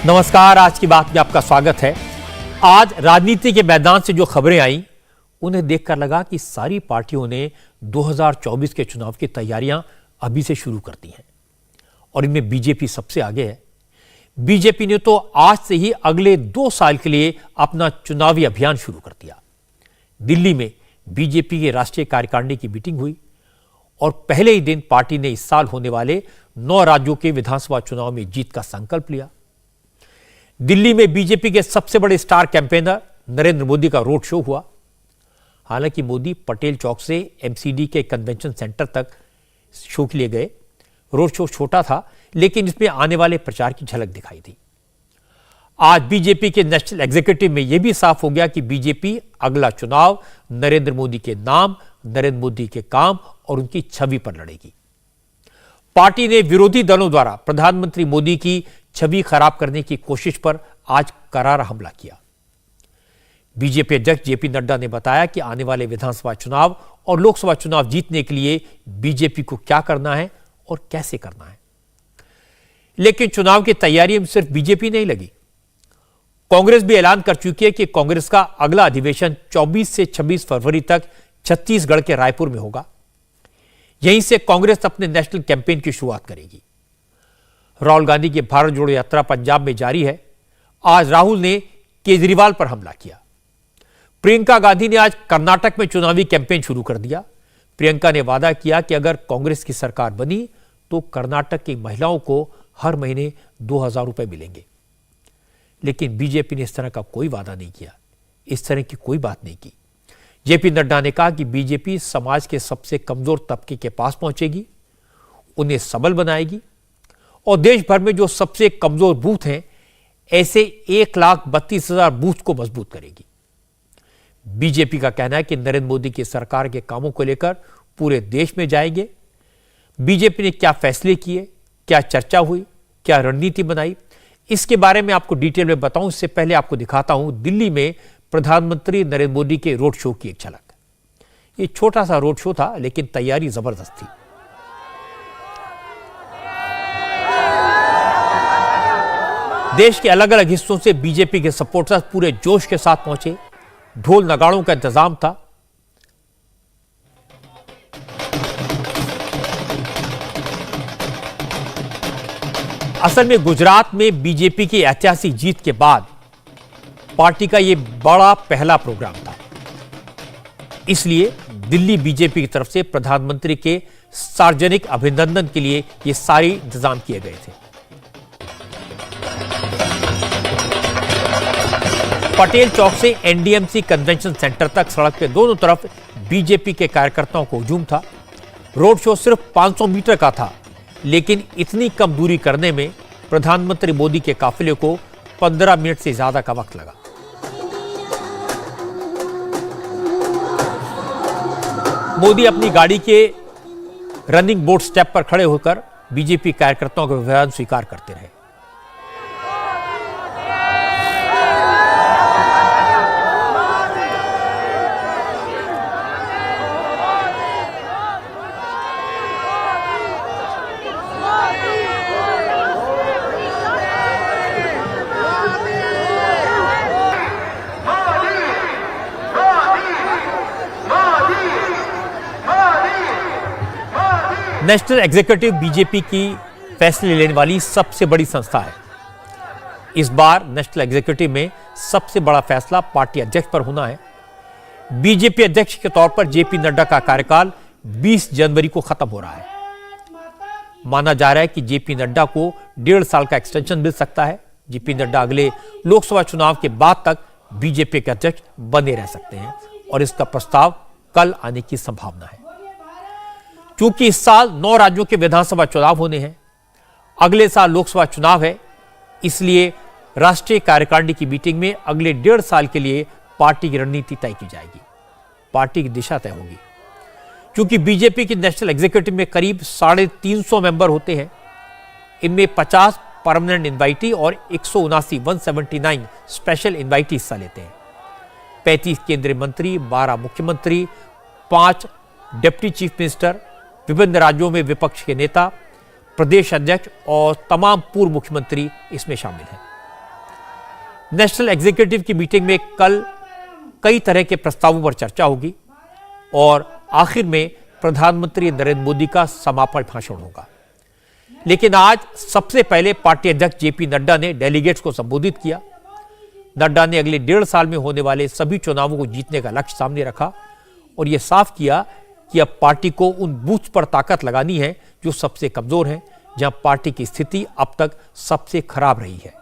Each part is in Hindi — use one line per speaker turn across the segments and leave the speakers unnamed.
नमस्कार, आज की बात में आपका स्वागत है। आज राजनीति के मैदान से जो खबरें आई उन्हें देखकर लगा कि सारी पार्टियों ने 2024 के चुनाव की तैयारियां अभी से शुरू कर दी हैं और इनमें बीजेपी सबसे आगे है। बीजेपी ने तो आज से ही अगले 2 साल के लिए अपना चुनावी अभियान शुरू कर दिया। दिल्ली में बीजेपी के राष्ट्रीय कार्यकारिणी की मीटिंग हुई और पहले ही दिन पार्टी ने इस साल होने वाले 9 राज्यों के विधानसभा चुनाव में जीत का संकल्प लिया। दिल्ली में बीजेपी के सबसे बड़े स्टार कैंपेनर नरेंद्र मोदी का रोड शो हुआ। हालांकि मोदी पटेल चौक से एमसीडी के कन्वेंशन सेंटर तक शो के लिए गए। रोड शो छोटा था, लेकिन इसमें आने वाले प्रचार की झलक दिखाई दी। आज बीजेपी के नेशनल एग्जीक्यूटिव में यह भी साफ हो गया कि बीजेपी अगला चुनाव नरेंद्र मोदी के नाम, नरेंद्र मोदी के काम और उनकी छवि पर लड़ेगी। पार्टी ने विरोधी दलों द्वारा प्रधानमंत्री मोदी की छवि खराब करने की कोशिश पर आज करारा हमला किया। बीजेपी अध्यक्ष जेपी नड्डा ने बताया कि आने वाले विधानसभा चुनाव और लोकसभा चुनाव जीतने के लिए बीजेपी को क्या करना है और कैसे करना है। लेकिन चुनाव की तैयारी में सिर्फ बीजेपी नहीं लगी। कांग्रेस भी ऐलान कर चुकी है कि कांग्रेस का अगला अधिवेशन 24 से 26 फरवरी तक छत्तीसगढ़ के रायपुर में होगा। यहीं से कांग्रेस अपने नेशनल कैंपेन की शुरुआत करेगी। राहुल गांधी की भारत जोड़ो यात्रा पंजाब में जारी है। आज राहुल ने केजरीवाल पर हमला किया। प्रियंका गांधी ने आज कर्नाटक में चुनावी कैंपेन शुरू कर दिया। प्रियंका ने वादा किया कि अगर कांग्रेस की सरकार बनी तो कर्नाटक की महिलाओं को हर महीने 2000 रुपए मिलेंगे। लेकिन बीजेपी ने इस तरह का कोई वादा नहीं किया, इस तरह की कोई बात नहीं की। जेपी नड्डा ने कहा कि बीजेपी समाज के सबसे कमजोर तबके के पास पहुंचेगी, उन्हें सबल बनाएगी और देश भर में जो सबसे कमजोर बूथ हैं, ऐसे 1,32,000 बूथ को मजबूत करेगी। बीजेपी का कहना है कि नरेंद्र मोदी की सरकार के कामों को लेकर पूरे देश में जाएंगे। बीजेपी ने क्या फैसले किए, क्या चर्चा हुई, क्या रणनीति बनाई, इसके बारे में आपको डिटेल में बताऊं। इससे पहले आपको दिखाता हूं दिल्ली में प्रधानमंत्री नरेंद्र मोदी के रोड शो की एक झलक। ये छोटा सा रोड शो था, लेकिन तैयारी जबरदस्त थी। देश के अलग अलग हिस्सों से बीजेपी के सपोर्टर्स पूरे जोश के साथ पहुंचे। ढोल नगाड़ों का इंतजाम था। असल में गुजरात में बीजेपी की ऐतिहासिक जीत के बाद पार्टी का यह बड़ा पहला प्रोग्राम था। इसलिए दिल्ली बीजेपी की तरफ से प्रधानमंत्री के सार्वजनिक अभिनंदन के लिए ये सारे इंतजाम किए गए थे। पटेल चौक से एनडीएमसी कन्वेंशन सेंटर तक सड़क के दोनों तरफ बीजेपी के कार्यकर्ताओं को हुजूम था। रोड शो सिर्फ 500 मीटर का था, लेकिन इतनी कम दूरी करने में प्रधानमंत्री मोदी के काफिले को 15 मिनट से ज्यादा का वक्त लगा। मोदी अपनी गाड़ी के रनिंग बोर्ड स्टेप पर खड़े होकर बीजेपी कार्यकर्ताओं का अभिवादन स्वीकार करते रहे। नेशनल एग्जीक्यूटिव बीजेपी की फैसले लेने वाली सबसे बड़ी संस्था है। इस बार नेशनल एग्जीक्यूटिव में सबसे बड़ा फैसला पार्टी अध्यक्ष पर होना है। बीजेपी अध्यक्ष के तौर पर जेपी नड्डा का कार्यकाल 20 जनवरी को खत्म हो रहा है। माना जा रहा है कि जेपी नड्डा को 1.5 साल का एक्सटेंशन मिल सकता है। जेपी नड्डा अगले लोकसभा चुनाव के बाद तक बीजेपी के अध्यक्ष बने रह सकते हैं और इसका प्रस्ताव कल आने की संभावना है। क्योंकि इस साल 9 राज्यों के विधानसभा चुनाव होने हैं, अगले साल लोकसभा चुनाव है, इसलिए राष्ट्रीय कार्यकारिणी की मीटिंग में अगले 1.5 साल के लिए पार्टी की रणनीति तय की जाएगी, पार्टी की दिशा तय होगी। क्योंकि बीजेपी की नेशनल एग्जीक्यूटिव में करीब 350 मेंबर होते हैं। इनमें 50 परमानेंट इनवाइटी और 179 स्पेशल इनवाइटी हिस्सा लेते हैं। 35 केंद्रीय मंत्री, 12 मुख्यमंत्री, 5 डिप्टी चीफ मिनिस्टर, विभिन्न राज्यों में विपक्ष के नेता, प्रदेश अध्यक्ष और तमाम पूर्व मुख्यमंत्री इसमें शामिल हैं। नेशनल एग्जीक्यूटिव की मीटिंग में कल कई तरह के प्रस्तावों पर चर्चा होगी और आखिर में प्रधानमंत्री नरेंद्र मोदी का समापन भाषण होगा। लेकिन आज सबसे पहले पार्टी अध्यक्ष जेपी नड्डा ने डेलीगेट्स को संबोधित किया। नड्डा ने अगले 1.5 साल में होने वाले सभी चुनावों को जीतने का लक्ष्य सामने रखा और यह साफ किया कि अब पार्टी को उन बूथ पर ताकत लगानी है जो सबसे कमजोर हैं, जहां पार्टी की स्थिति अब तक सबसे खराब रही है।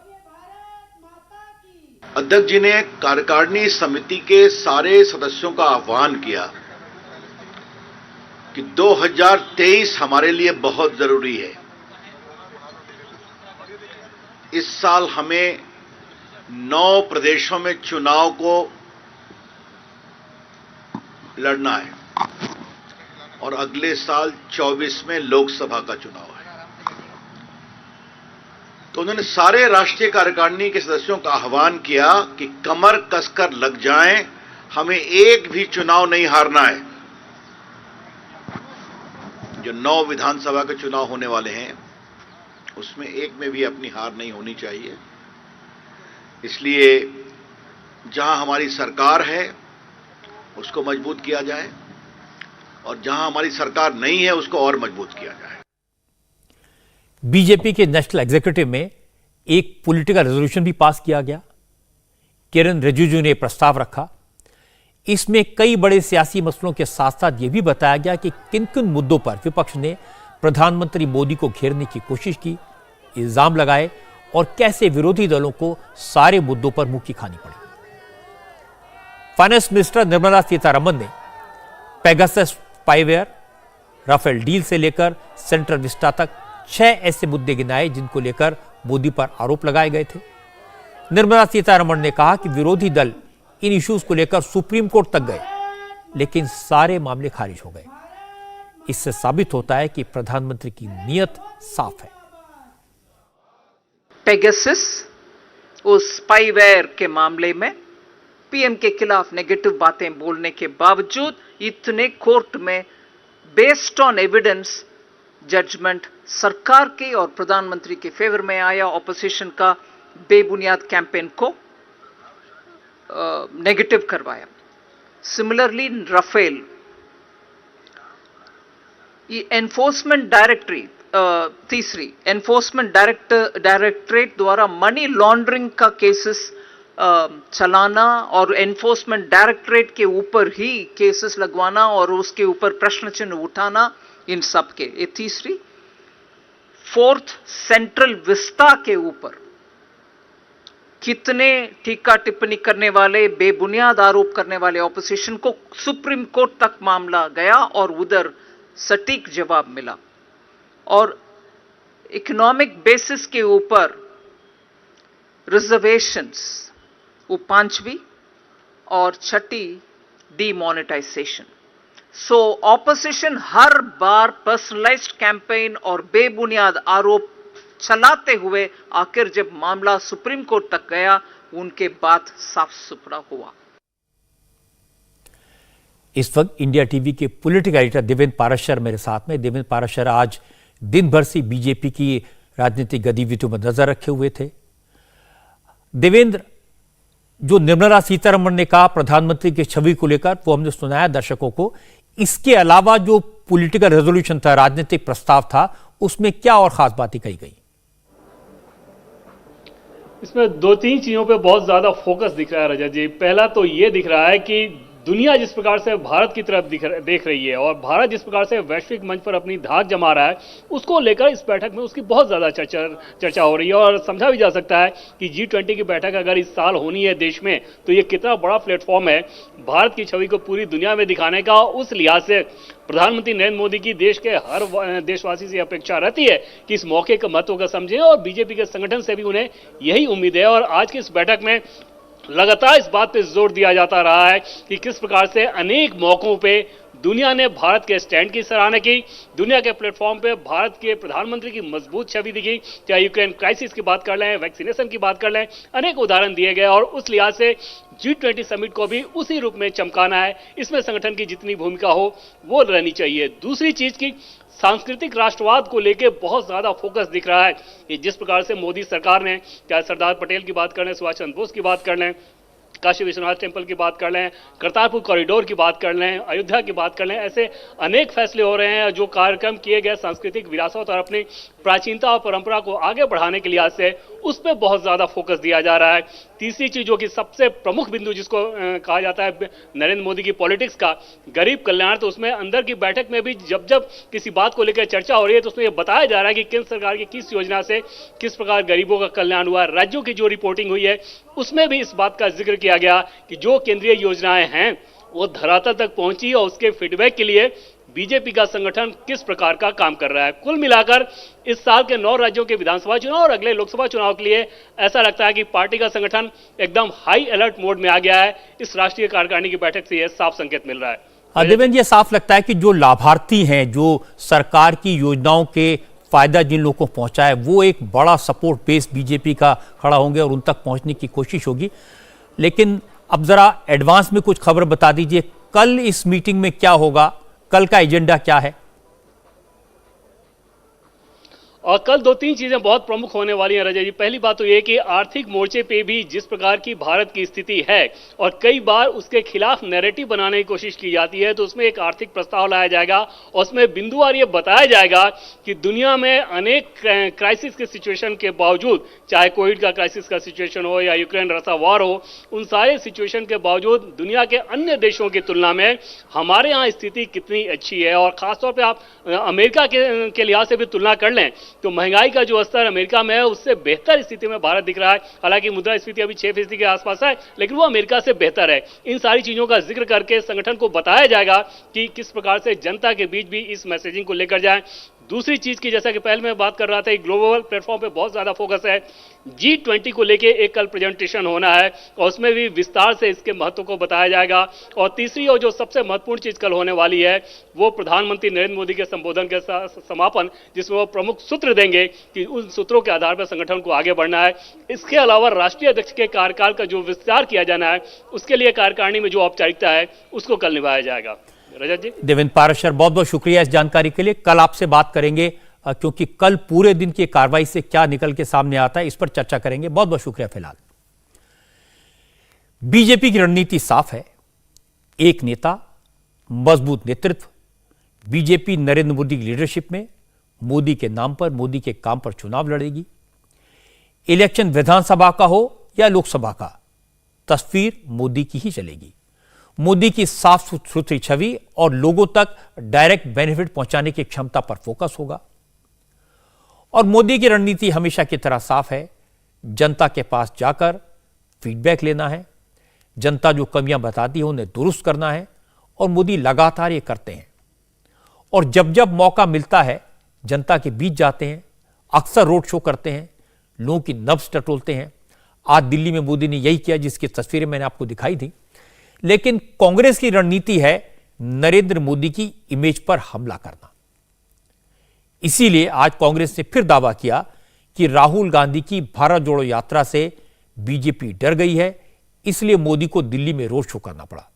अध्यक्ष जी ने कार्यकारिणी समिति के सारे सदस्यों का आह्वान किया कि 2023 हमारे लिए बहुत जरूरी है। इस साल हमें 9 प्रदेशों में चुनाव को लड़ना है और अगले साल 24 में लोकसभा का चुनाव है। तो उन्होंने सारे राष्ट्रीय कार्यकारिणी के सदस्यों का आह्वान किया कि कमर कसकर लग जाएं, हमें एक भी चुनाव नहीं हारना है। जो 9 विधानसभा के चुनाव होने वाले हैं उसमें एक में भी अपनी हार नहीं होनी चाहिए। इसलिए जहां हमारी सरकार है उसको मजबूत किया जाए और जहां हमारी सरकार नहीं है उसको और मजबूत किया जाए।
बीजेपी के नेशनल एग्जीक्यूटिव में एक पॉलिटिकल रेजोल्यूशन भी पास किया गया। किरण रिजिजू ने प्रस्ताव रखा। इसमें कई बड़े सियासी मसलों के साथ साथ यह भी बताया गया कि किन किन मुद्दों पर विपक्ष ने प्रधानमंत्री मोदी को घेरने की कोशिश की, इल्जाम लगाए और कैसे विरोधी दलों को सारे मुद्दों पर मुंह की खानी पड़ी। फाइनेंस मिनिस्टर निर्मला सीतारमण ने पेगासस स्पाईवेयर, राफेल डील से लेकर सेंट्रल विस्टा तक 6 ऐसे मुद्दे गिनाए जिनको लेकर मोदी पर आरोप लगाए गए थे। निर्मला सीतारमण ने कहा कि विरोधी दल इन इश्यूज को लेकर सुप्रीम कोर्ट तक गए, लेकिन सारे मामले खारिज हो गए। इससे साबित होता है कि प्रधानमंत्री की नीयत साफ है।
पेगासस उस स्पाईवेयर के मामले में पीएम के खिलाफ नेगेटिव बातें बोलने के बावजूद इतने कोर्ट में बेस्ड ऑन एविडेंस जजमेंट सरकार के और प्रधानमंत्री के फेवर में आया। ऑपोजिशन का बेबुनियाद कैंपेन को नेगेटिव करवाया। सिमिलरली राफेल, ये एनफोर्समेंट तीसरी एनफोर्समेंट डायरेक्टरेट द्वारा मनी लॉन्ड्रिंग का केसेस चलाना और एनफोर्समेंट डायरेक्टरेट के ऊपर ही केसेस लगवाना और उसके ऊपर प्रश्न चिन्ह उठाना, इन सब के ये तीसरी। फोर्थ, सेंट्रल विस्टा के ऊपर कितने टीका टिप्पणी करने वाले, बेबुनियाद आरोप करने वाले ऑपोजिशन को सुप्रीम कोर्ट तक मामला गया और उधर सटीक जवाब मिला। और इकोनॉमिक बेसिस के ऊपर रिजर्वेशंस, वो 5वीं और 6ठी डीमोनेटाइजेशन। सो ऑपोजिशन हर बार पर्सनलाइज्ड कैंपेन और बेबुनियाद आरोप चलाते हुए आखिर जब मामला सुप्रीम कोर्ट तक गया, उनके बाद साफ सुथरा हुआ।
इस वक्त इंडिया टीवी के पॉलिटिकल एडिटर देवेंद्र पाराशर मेरे साथ में। देवेंद्र पाराशर आज दिन भर से बीजेपी की राजनीतिक गतिविधियों पर नजर रखे हुए थे। देवेंद्र, जो निर्मला सीतारमण ने कहा प्रधानमंत्री की छवि को लेकर, वो हमने सुनाया दर्शकों को। इसके अलावा जो पॉलिटिकल रेजोल्यूशन था, राजनीतिक प्रस्ताव था, उसमें क्या और खास बातें कही गई?
इसमें 2-3 चीजों पे बहुत ज्यादा फोकस दिख रहा है रजत जी। पहला तो ये दिख रहा है कि दुनिया जिस प्रकार से भारत की तरफ देख रही है और भारत जिस प्रकार से वैश्विक मंच पर अपनी धाक जमा रहा है, उसको लेकर इस बैठक में उसकी बहुत ज्यादा चर्चा हो रही है। और समझा भी जा सकता है कि G20 की बैठक अगर इस साल होनी है देश में, तो ये कितना बड़ा प्लेटफॉर्म है भारत की छवि को पूरी दुनिया में दिखाने का। उस लिहाज से प्रधानमंत्री नरेंद्र मोदी की देश के हर देशवासी से अपेक्षा रहती है कि इस मौके के महत्व को समझें और बीजेपी के संगठन से भी उन्हें यही उम्मीद है। और आज की इस बैठक में लगातार इस बात पे जोर दिया जाता रहा है कि किस प्रकार से अनेक मौकों पे दुनिया ने भारत के स्टैंड की सराहना की, दुनिया के प्लेटफॉर्म पे भारत के प्रधानमंत्री की मजबूत छवि दिखी। चाहे यूक्रेन क्राइसिस की बात कर लें, वैक्सीनेशन की बात कर लें, अनेक उदाहरण दिए गए। और उस लिहाज से G20 समिट को भी उसी रूप में चमकाना है। इसमें संगठन की जितनी भूमिका हो वो रहनी चाहिए। दूसरी चीज की सांस्कृतिक राष्ट्रवाद को लेके बहुत ज्यादा फोकस दिख रहा है कि जिस प्रकार से मोदी सरकार ने, चाहे सरदार पटेल की बात कर लें, सुभाष चंद्र बोस की बात कर लें, काशी विश्वनाथ टेम्पल की बात कर लें, करतारपुर कॉरिडोर की बात कर लें, अयोध्या की बात कर लें, ऐसे अनेक फैसले हो रहे हैं जो कार्यक्रम किए गए सांस्कृतिक विरासत और अपनी प्राचीनता और परंपरा को आगे बढ़ाने के लिहाज से उस पर बहुत ज्यादा फोकस दिया जा रहा है। तीसरी चीज जो कि सबसे प्रमुख बिंदु जिसको कहा जाता है नरेंद्र मोदी की पॉलिटिक्स का, गरीब कल्याण, तो उसमें अंदर की बैठक में भी जब जब किसी बात को लेकर चर्चा हो रही है तो उसमें यह बताया जा रहा है कि केंद्र सरकार की किस योजना से किस प्रकार गरीबों का कल्याण हुआ। राज्यों की जो रिपोर्टिंग हुई है उसमें भी इस बात का जिक्र किया गया कि जो केंद्रीय योजनाएं हैं वो धरातल तक पहुंची और उसके फीडबैक के लिए बीजेपी का संगठन किस प्रकार का काम कर रहा है। कुल मिलाकर इस साल के 9 राज्यों के विधानसभा चुनाव और अगले लोकसभा चुनाव के लिए ऐसा लगता है कि पार्टी का संगठन एकदम हाई अलर्ट मोड में आ गया है। इस राष्ट्रीय कार्यकारिणी की बैठक से यह साफ संकेत मिल रहा है।
देवेंद्र, ये साफ लगता है कि जो लाभार्थी हैं, जो सरकार की योजनाओं के फायदा जिन लोगों को पहुंचा है, वो एक बड़ा सपोर्ट बेस बीजेपी का खड़ा होंगे और उन तक पहुंचने की कोशिश होगी। लेकिन अब जरा एडवांस में कुछ खबर बता दीजिए, कल इस मीटिंग में क्या होगा, कल का एजेंडा क्या है?
और कल 2-3 चीजें बहुत प्रमुख होने वाली हैं रजय जी। पहली बात तो यह कि आर्थिक मोर्चे पे भी जिस प्रकार की भारत की स्थिति है और कई बार उसके खिलाफ नैरेटिव बनाने की कोशिश की जाती है, तो उसमें एक आर्थिक प्रस्ताव लाया जाएगा और उसमें बिंदुवार ये बताया जाएगा कि दुनिया में अनेक क्राइसिस के सिचुएशन के बावजूद, चाहे कोविड का क्राइसिस का सिचुएशन हो या यूक्रेन रसा वॉर हो, उन सारे सिचुएशन के बावजूद दुनिया के अन्य देशों की तुलना में हमारे यहाँ स्थिति कितनी अच्छी है। और खासतौर पर आप अमेरिका के लिहाज से भी तुलना कर लें तो महंगाई का जो स्तर अमेरिका में है उससे बेहतर स्थिति में भारत दिख रहा है। हालांकि मुद्रास्फीति अभी 6% के आसपास है, लेकिन वो अमेरिका से बेहतर है। इन सारी चीजों का जिक्र करके संगठन को बताया जाएगा कि किस प्रकार से जनता के बीच भी इस मैसेजिंग को लेकर जाएं। दूसरी चीज की, जैसा कि पहले मैं बात कर रहा था, ग्लोबल प्लेटफॉर्म पे बहुत ज्यादा फोकस है। G20 को लेके एक कल प्रेजेंटेशन होना है और उसमें भी विस्तार से इसके महत्व को बताया जाएगा। और तीसरी और जो सबसे महत्वपूर्ण चीज कल होने वाली है वो प्रधानमंत्री नरेंद्र मोदी के संबोधन के समापन, जिसमें वो प्रमुख सूत्र देंगे कि उन सूत्रों के आधार पर संगठन को आगे बढ़ना है। इसके अलावा राष्ट्रीय अध्यक्ष के कार्यकाल का जो विस्तार किया जाना है उसके लिए कार्यकारिणी में जो औपचारिकता है उसको कल निभाया जाएगा। रजत जी।
देवेंद्र पाराशर, बहुत बहुत शुक्रिया इस जानकारी के लिए। कल आपसे बात करेंगे क्योंकि कल पूरे दिन की कार्रवाई से क्या निकल के सामने आता है इस पर चर्चा करेंगे। बहुत बहुत शुक्रिया। फिलहाल बीजेपी की रणनीति साफ है, एक नेता, मजबूत नेतृत्व। बीजेपी नरेंद्र मोदी की लीडरशिप में मोदी के नाम पर, मोदी के काम पर चुनाव लड़ेगी। इलेक्शन विधानसभा का हो या लोकसभा का, तस्वीर मोदी की ही चलेगी। मोदी की साफ सुथरी छवि और लोगों तक डायरेक्ट बेनिफिट पहुंचाने की क्षमता पर फोकस होगा। और मोदी की रणनीति हमेशा की तरह साफ है, जनता के पास जाकर फीडबैक लेना है, जनता जो कमियां बताती है उन्हें दुरुस्त करना है। और मोदी लगातार ये करते हैं। और जब जब मौका मिलता है जनता के बीच जाते हैं, अक्सर रोड शो करते हैं, लोगों की नब्ज टटोलते हैं। आज दिल्ली में मोदी ने यही किया जिसकी तस्वीरें मैंने आपको दिखाई थी। लेकिन कांग्रेस की रणनीति है नरेंद्र मोदी की इमेज पर हमला करना। इसीलिए आज कांग्रेस ने फिर दावा किया कि राहुल गांधी की भारत जोड़ो यात्रा से बीजेपी डर गई है, इसलिए मोदी को दिल्ली में रोड शो करना पड़ा।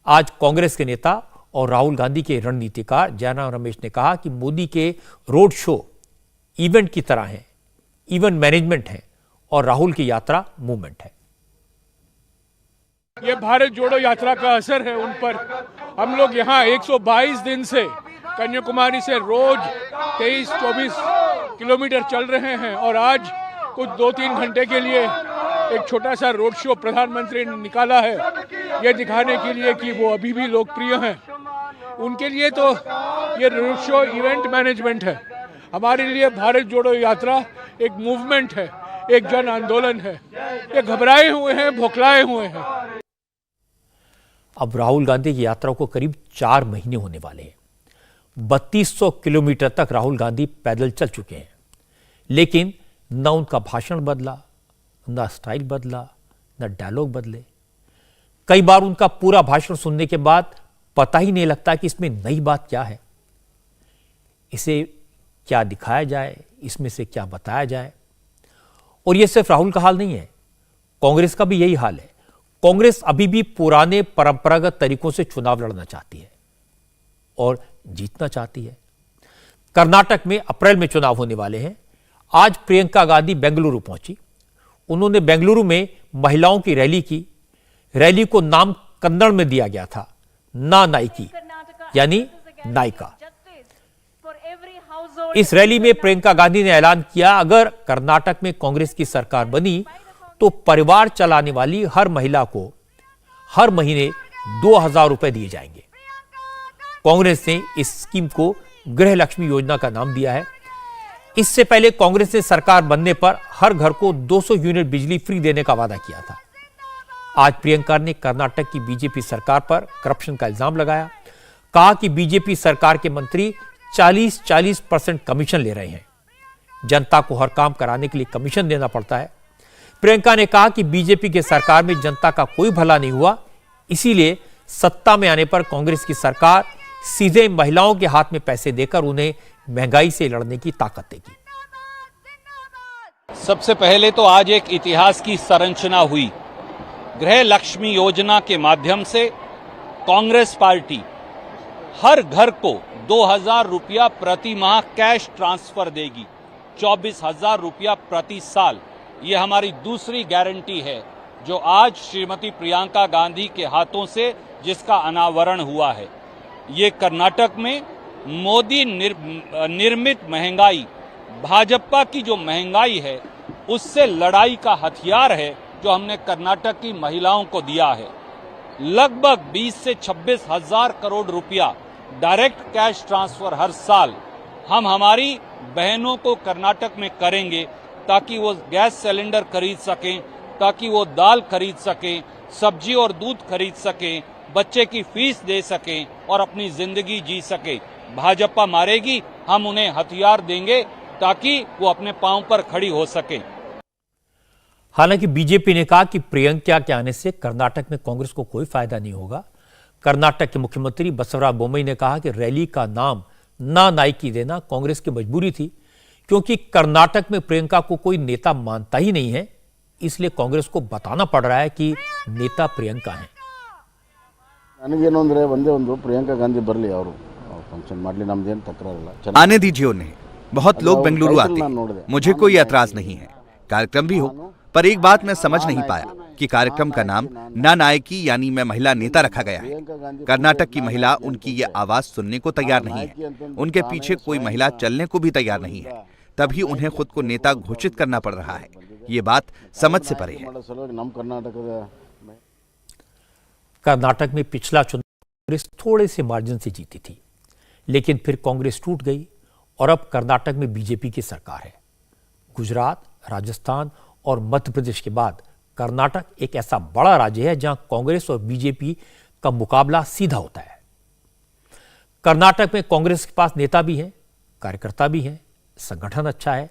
आज कांग्रेस के नेता और राहुल गांधी के रणनीतिकार जयराम रमेश ने कहा कि मोदी के रोड शो इवेंट की तरह है, इवेंट मैनेजमेंट है और राहुल की यात्रा मूवमेंट है।
ये भारत जोड़ो यात्रा का असर है उन पर। हम लोग यहाँ 122 दिन से कन्याकुमारी से रोज 23-24 किलोमीटर चल रहे हैं और आज कुछ 2-3 घंटे के लिए एक छोटा सा रोड शो प्रधानमंत्री ने निकाला है, ये दिखाने के लिए कि वो अभी भी लोकप्रिय हैं। उनके लिए तो ये रोड शो इवेंट मैनेजमेंट है, हमारे लिए भारत जोड़ो यात्रा एक मूवमेंट है, एक जन आंदोलन है। ये घबराए हुए हैं, भोखलाए हुए हैं।
अब राहुल गांधी की यात्रा को करीब 4 महीने होने वाले हैं। 3200 किलोमीटर तक राहुल गांधी पैदल चल चुके हैं, लेकिन न उनका भाषण बदला, न स्टाइल बदला, न डायलॉग बदले। कई बार उनका पूरा भाषण सुनने के बाद पता ही नहीं लगता कि इसमें नई बात क्या है, इसे क्या दिखाया जाए, इसमें से क्या बताया जाए। और यह सिर्फ राहुल का हाल नहीं है, कांग्रेस का भी यही हाल है। कांग्रेस अभी भी पुराने परंपरागत तरीकों से चुनाव लड़ना चाहती है और जीतना चाहती है। कर्नाटक में अप्रैल में चुनाव होने वाले हैं। आज प्रियंका गांधी बेंगलुरु पहुंची। उन्होंने बेंगलुरु में महिलाओं की रैली की। रैली को नाम कन्नड़ में दिया गया था, ना नाइकी, यानी नायिका। इस रैली में प्रियंका गांधी ने ऐलान किया, अगर कर्नाटक में कांग्रेस की सरकार बनी तो परिवार चलाने वाली हर महिला को हर महीने 2000 रुपए दिए जाएंगे। कांग्रेस ने इस स्कीम को गृह लक्ष्मी योजना का नाम दिया है। इससे पहले कांग्रेस ने सरकार बनने पर हर घर को 200 यूनिट बिजली फ्री देने का वादा किया था। आज प्रियंका ने कर्नाटक की बीजेपी सरकार पर करप्शन का इल्जाम लगाया। कहा कि बीजेपी सरकार के मंत्री 40% कमीशन ले रहे हैं। जनता को हर काम कराने के लिए कमीशन देना पड़ता है। प्रियंका ने कहा कि बीजेपी के सरकार में जनता का कोई भला नहीं हुआ, इसीलिए सत्ता में आने पर कांग्रेस की सरकार सीधे महिलाओं के हाथ में पैसे देकर उन्हें महंगाई से लड़ने की ताकत देगी।
सबसे पहले तो आज एक इतिहास की संरचना हुई। गृह लक्ष्मी योजना के माध्यम से कांग्रेस पार्टी हर घर को 2000 रुपया प्रति माह कैश ट्रांसफर देगी, 24,000 रुपया प्रति साल। ये हमारी दूसरी गारंटी है जो आज श्रीमती प्रियंका गांधी के हाथों से जिसका अनावरण हुआ है। ये कर्नाटक में मोदी निर्मित महंगाई, भाजपा की जो महंगाई है उससे लड़ाई का हथियार है जो हमने कर्नाटक की महिलाओं को दिया है। लगभग 20 से 26 हजार करोड़ रुपया डायरेक्ट कैश ट्रांसफर हर साल हम हमारी बहनों को कर्नाटक में करेंगे ताकि वो गैस सिलेंडर खरीद सकें, ताकि वो दाल खरीद सकें, सब्जी और दूध खरीद सकें, बच्चे की फीस दे सकें और अपनी जिंदगी जी सके। भाजपा मारेगी, हम उन्हें हथियार देंगे ताकि वो अपने पांव पर खड़ी हो सके।
हालांकि बीजेपी ने कहा कि प्रियंका के आने से कर्नाटक में कांग्रेस को कोई फायदा नहीं होगा। कर्नाटक के मुख्यमंत्री बसवराज बोम्मई ने कहा कि रैली का नाम ना नाइकी देना कांग्रेस की मजबूरी थी, क्योंकि कर्नाटक में प्रियंका को कोई नेता मानता ही नहीं है, इसलिए कांग्रेस को बताना पड़ रहा है कि नेता प्रियंका है।
ನನಗೇನು ಅಂದ್ರೆ ಒಂದೇ ಒಂದು ಪ್ರಿಯಾಂಕಾ ಗಾಂಧಿ ಬರಲಿ, ಅವರು ಫಂಕ್ಷನ್ ಮಾಡಲಿ, ನಮ್ದೇನು ತಕರಾರಿಲ್ಲ।
आने दीजिए उन्हें। बहुत लोग बेंगलुरु आते हैं, मुझे कोई एतराज नहीं है, कार्यक्रम भी हो। पर एक बात मैं समझ नहीं पाया कि कार्यक्रम का नाम ना नायकी यानी मैं महिला नेता रखा गया है। कर्नाटक की महिला उनकी ये आवाज सुनने को तैयार नहीं है, उनके पीछे कोई महिला चलने को भी तैयार नहीं है, तभी उन्हें खुद को नेता घोषित करना पड़ रहा है। ये बात समझ से परे है।
कर्नाटक में पिछला चुनाव कांग्रेस थोड़े से मार्जिन से जीती थी, लेकिन फिर कांग्रेस टूट गई और अब कर्नाटक में बीजेपी की सरकार है। गुजरात, राजस्थान और मध्य प्रदेश के बाद कर्नाटक एक ऐसा बड़ा राज्य है जहां कांग्रेस और बीजेपी का मुकाबला सीधा होता है। कर्नाटक में कांग्रेस के पास नेता भी हैं, कार्यकर्ता भी हैं, संगठन अच्छा है,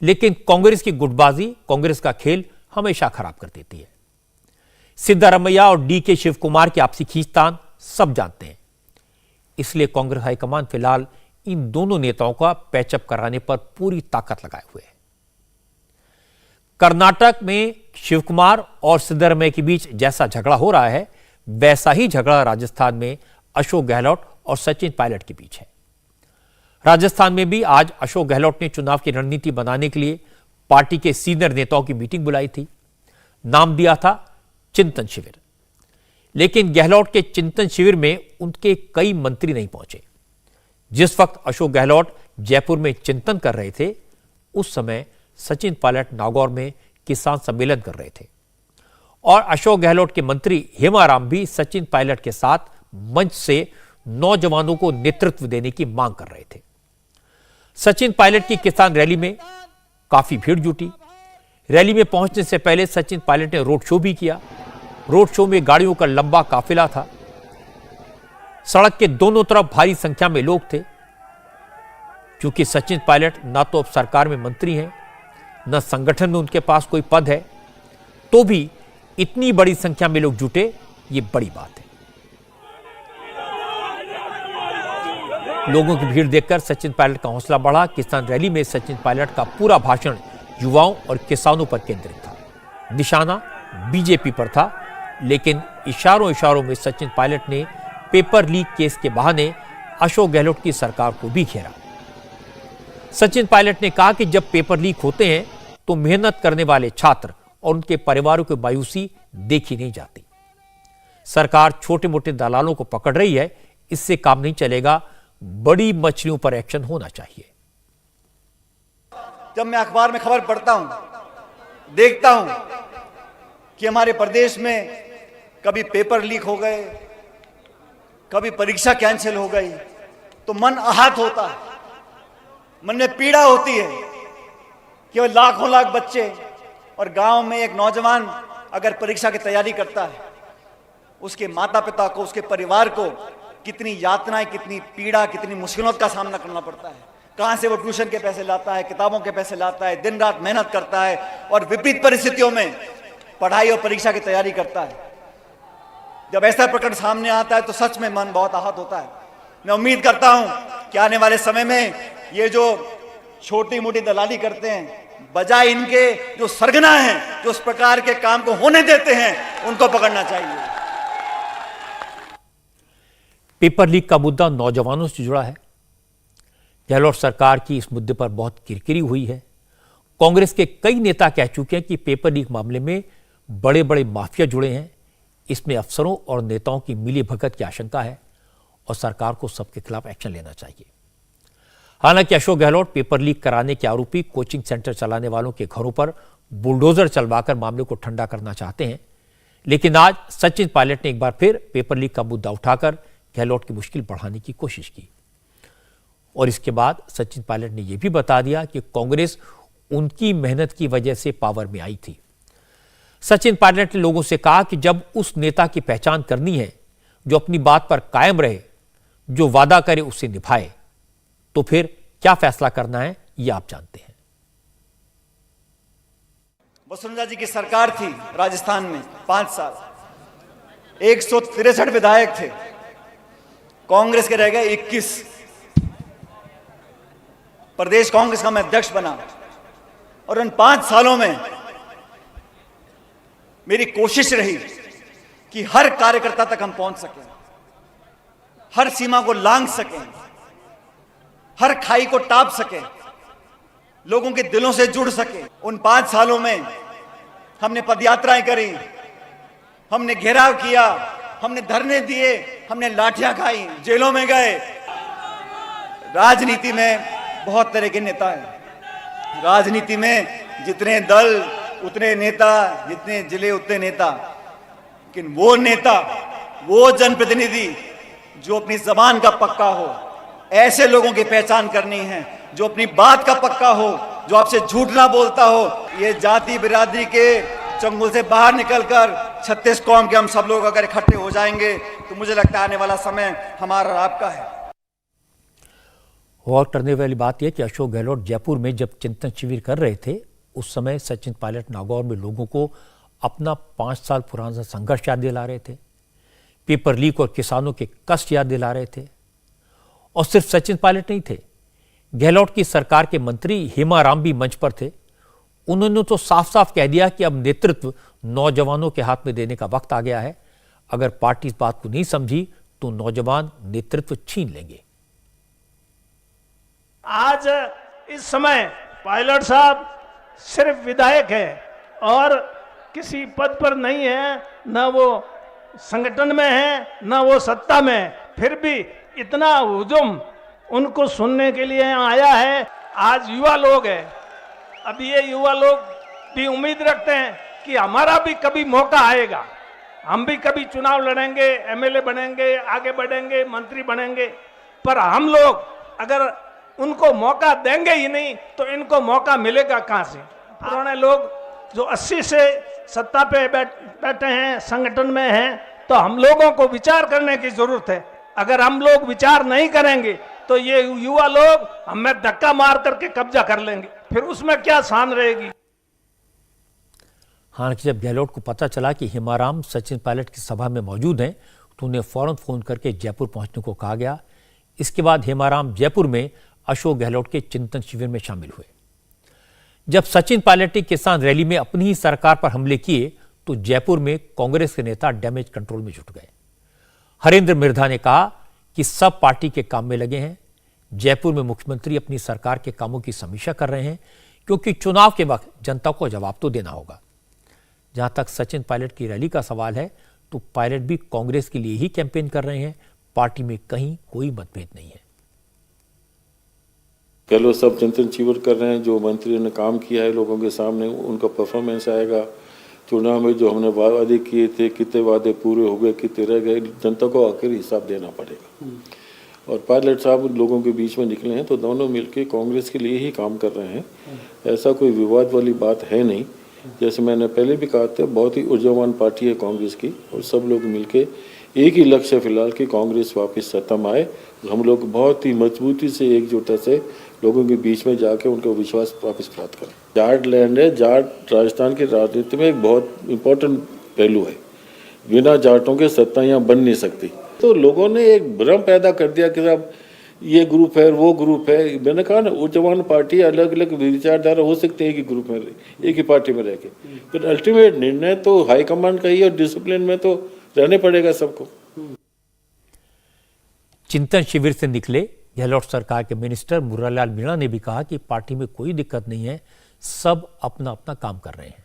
लेकिन कांग्रेस की गुटबाजी, कांग्रेस का खेल हमेशा खराब कर देती है। सिद्धारमैया और डीके शिव कुमार की आपसी खींचतान सब जानते हैं, इसलिए कांग्रेस हाईकमान फिलहाल इन दोनों नेताओं का पैचअप कराने पर पूरी ताकत लगाए हुए है। कर्नाटक में शिव कुमार और सिद्धारमैया के बीच जैसा झगड़ा हो रहा है, वैसा ही झगड़ा राजस्थान में अशोक गहलोत और सचिन पायलट के बीच है। राजस्थान में भी आज अशोक गहलोत ने चुनाव की रणनीति बनाने के लिए पार्टी के सीनियर नेताओं की मीटिंग बुलाई थी। नाम दिया था चिंतन शिविर, लेकिन गहलोत के चिंतन शिविर में उनके कई मंत्री नहीं पहुंचे। जिस वक्त अशोक गहलोत जयपुर में चिंतन कर रहे थे, उस समय सचिन पायलट नागौर में किसान सम्मेलन कर रहे थे और अशोक गहलोत के मंत्री हेमाराम भी सचिन पायलट के साथ मंच से नौजवानों को नेतृत्व देने की मांग कर रहे थे। सचिन पायलट की किसान रैली में काफी भीड़ जुटी। रैली में पहुंचने से पहले सचिन पायलट ने रोड शो भी किया। रोड शो में गाड़ियों का लंबा काफिला था। सड़क के दोनों तरफ भारी संख्या में लोग थे। क्योंकि सचिन पायलट ना तो अब सरकार में मंत्री हैं, न संगठन में उनके पास कोई पद है, तो भी इतनी बड़ी संख्या में लोग जुटे, ये बड़ी बात है। लोगों की भीड़ देखकर सचिन पायलट का हौसला बढ़ा। किसान रैली में सचिन पायलट का पूरा भाषण युवाओं और किसानों पर केंद्रित था। निशाना बीजेपी पर था, लेकिन इशारों इशारों में सचिन पायलट ने पेपर लीक केस के बहाने अशोक गहलोत की सरकार को भी घेरा। सचिन पायलट ने कहा कि जब पेपर लीक होते हैं तो मेहनत करने वाले छात्र और उनके परिवारों की मायूसी देखी नहीं जाती। सरकार छोटे मोटे दलालों को पकड़ रही है, इससे काम नहीं चलेगा, बड़ी मछलियों पर एक्शन होना चाहिए।
जब मैं अखबार में खबर पढ़ता हूं, देखता हूं कि हमारे प्रदेश में कभी पेपर लीक हो गए, कभी परीक्षा कैंसिल हो गई, तो मन आहत होता है, मन में पीड़ा होती है कि लाखों लाख बच्चे और गांव में एक नौजवान अगर परीक्षा की तैयारी करता है, उसके माता पिता को, उसके परिवार को कितनी यातनाएं, कितनी पीड़ा, कितनी मुश्किलों का सामना करना पड़ता है। कहां से वो ट्यूशन के पैसे लाता है, किताबों के पैसे लाता है, दिन रात मेहनत करता है और विपरीत परिस्थितियों में पढ़ाई और परीक्षा की तैयारी करता है। जब ऐसा प्रकरण सामने आता है तो सच में मन बहुत आहत होता है। मैं उम्मीद करता हूं कि आने वाले समय में ये जो छोटी मोटी दलाली करते हैं, बजाय इनके जो सरगना हैं, जो उस प्रकार के काम को होने देते हैं, उनको पकड़ना चाहिए।
पेपर लीक का मुद्दा नौजवानों से जुड़ा है। गहलोत सरकार की इस मुद्दे पर बहुत किरकिरी हुई है। कांग्रेस के कई नेता कह चुके हैं कि पेपर लीक मामले में बड़े बड़े माफिया जुड़े हैं, इसमें अफसरों और नेताओं की मिलीभगत की आशंका है और सरकार को सबके खिलाफ एक्शन लेना चाहिए। हालांकि अशोक गहलोत पेपर लीक कराने के आरोपी कोचिंग सेंटर चलाने वालों के घरों पर बुलडोजर चलवाकर मामले को ठंडा करना चाहते हैं, लेकिन आज सचिन पायलट ने एक बार फिर पेपर लीक का मुद्दा उठाकर गहलोत की मुश्किल बढ़ाने की कोशिश की। और इसके बाद सचिन पायलट ने यह भी बता दिया कि कांग्रेस उनकी मेहनत की वजह से पावर में आई थी। सचिन पायलट ने लोगों से कहा कि जब उस नेता की पहचान करनी है जो अपनी बात पर कायम रहे, जो वादा करे उसे निभाए, तो फिर क्या फैसला करना है यह आप जानते हैं।
वसुंधरा जी की सरकार थी राजस्थान में 5 साल, 163 विधायक थे, कांग्रेस के रह गए 21। प्रदेश कांग्रेस का मैं अध्यक्ष बना और उन 5 सालों में मेरी कोशिश रही कि हर कार्यकर्ता तक हम पहुंच सकें, हर सीमा को लांघ सकें, हर खाई को टाप सकें, लोगों के दिलों से जुड़ सके। उन 5 सालों में हमने पदयात्राएं करी, हमने घेराव किया, हमने धरने दिए, हमने लाठियां खाई, जेलों में गए। राजनीति में बहुत तरह के नेता हैं, राजनीति में जितने दल उतने नेता, जितने जिले उतने नेता, लेकिन वो नेता, वो जनप्रतिनिधि जो अपनी जबान का पक्का हो, ऐसे लोगों की पहचान करनी है जो अपनी बात का पक्का हो, जो आपसे झूठ ना बोलता हो। ये जाति बिरादरी के चंगुल से बाहर निकलकर 36 कौम के हम सब लोग अगर इकट्ठे हो जाएंगे तो मुझे लगता है आने वाला समय हमारा और आपका है।
गौर करने वाली बात यह कि अशोक गहलोत जयपुर में जब चिंतन शिविर कर रहे थे, उस समय सचिन पायलट नागौर में लोगों को अपना 5 साल पुराना संघर्ष याद दिला रहे थे, पेपर लीक और किसानों के कष्ट याद दिला रहे थे। और सिर्फ सचिन पायलट नहीं थे, गहलोत की सरकार के मंत्री हेमाराम भी मंच पर थे। उन्होंने तो साफ साफ कह दिया कि अब नेतृत्व नौजवानों के हाथ में देने का वक्त आ गया है। अगर पार्टी इस बात को नहीं समझी तो नौजवान नेतृत्व छीन लेंगे।
आज इस समय पायलट साहब सिर्फ विधायक है और किसी पद पर नहीं है, न वो संगठन में है न वो सत्ता में, फिर भी इतना हुजूम उनको सुनने के लिए आया है। आज युवा लोग हैं, अब ये युवा लोग भी उम्मीद रखते हैं कि हमारा भी कभी मौका आएगा, हम भी कभी चुनाव लड़ेंगे, एमएलए बनेंगे, आगे बढ़ेंगे, मंत्री बनेंगे। पर हम लोग अगर उनको मौका देंगे ही नहीं तो इनको मौका मिलेगा कहां से। पुराने लोग जो 80 से सत्ता पे बैठे हैं, संगठन में हैं, तो हम लोगों को विचार करने की जरूरत है। अगर हम लोग विचार नहीं करेंगे तो ये युवा लोग हमें धक्का मार करके कब्जा कर लेंगे, फिर उसमें क्या शान रहेगी।
हालांकि जब गहलोत को पता चला कि हेमाराम सचिन पायलट की सभा में मौजूद हैं तो उन्हें फौरन फोन करके जयपुर पहुंचने को कहा गया। इसके बाद हेमाराम जयपुर में अशोक गहलोत के चिंतन शिविर में शामिल हुए। जब सचिन पायलट ने किसान रैली में अपनी ही सरकार पर हमले किए तो जयपुर में कांग्रेस के नेता डैमेज कंट्रोल में जुट गए। हरेंद्र मिर्धा ने कहा कि सब पार्टी के काम में लगे हैं, जयपुर में मुख्यमंत्री अपनी सरकार के कामों की समीक्षा कर रहे हैं, क्योंकि चुनाव के वक्त जनता को जवाब तो देना होगा। जहां तक सचिन पायलट की रैली का सवाल है, तो पायलट भी कांग्रेस के लिए ही कैंपेन कर रहे हैं। पार्टी में कहीं कोई मतभेद नहीं है।
कह लो सब चिंतन चिवर कर रहे हैं। जो मंत्रियों ने काम किया है लोगों के सामने, उनका परफॉर्मेंस आएगा। चुनाव में जो हमने वादे किए थे, कितने वादे पूरे हो गए, कितने रह गए, जनता को आखिर हिसाब देना पड़ेगा। और पायलट साहब लोगों के बीच में निकले हैं, तो दोनों मिलके कांग्रेस के लिए ही काम कर रहे हैं। ऐसा कोई विवाद वाली बात है नहीं। जैसे मैंने पहले भी कहा था, बहुत ही ऊर्जावान पार्टी है कांग्रेस की, और सब लोग मिलके एक ही लक्ष्य है फिलहाल कि कांग्रेस वापस सत्ता में आए। हम लोग बहुत ही मजबूती से, एकजुटता से लोगों के बीच में जाके उनका विश्वास वापस प्राप्त करें। जाट लैंड है, जाट राजस्थान की राजनीति में एक बहुत इम्पोर्टेंट पहलू है। बिना जाटों के सत्ता यहाँ बन नहीं सकती। तो लोगों ने एक भ्रम पैदा कर दिया कि साहब ये ग्रुप है, वो ग्रुप है। मैंने कहा ना, ऊर्जावान पार्टी, अलग अलग विचारधारा हो सकते हैं एक ही ग्रुप में, एक ही पार्टी में रह के, फिर अल्टीमेट निर्णय तो हाईकमांड का ही, और डिसिप्लिन में तो रहने पड़ेगा सबको।
चिंतन शिविर से निकले गहलोत सरकार के मिनिस्टर मुर्रालाल मीणा ने भी कहा कि पार्टी में कोई दिक्कत नहीं है, सब अपना अपना काम कर रहे हैं।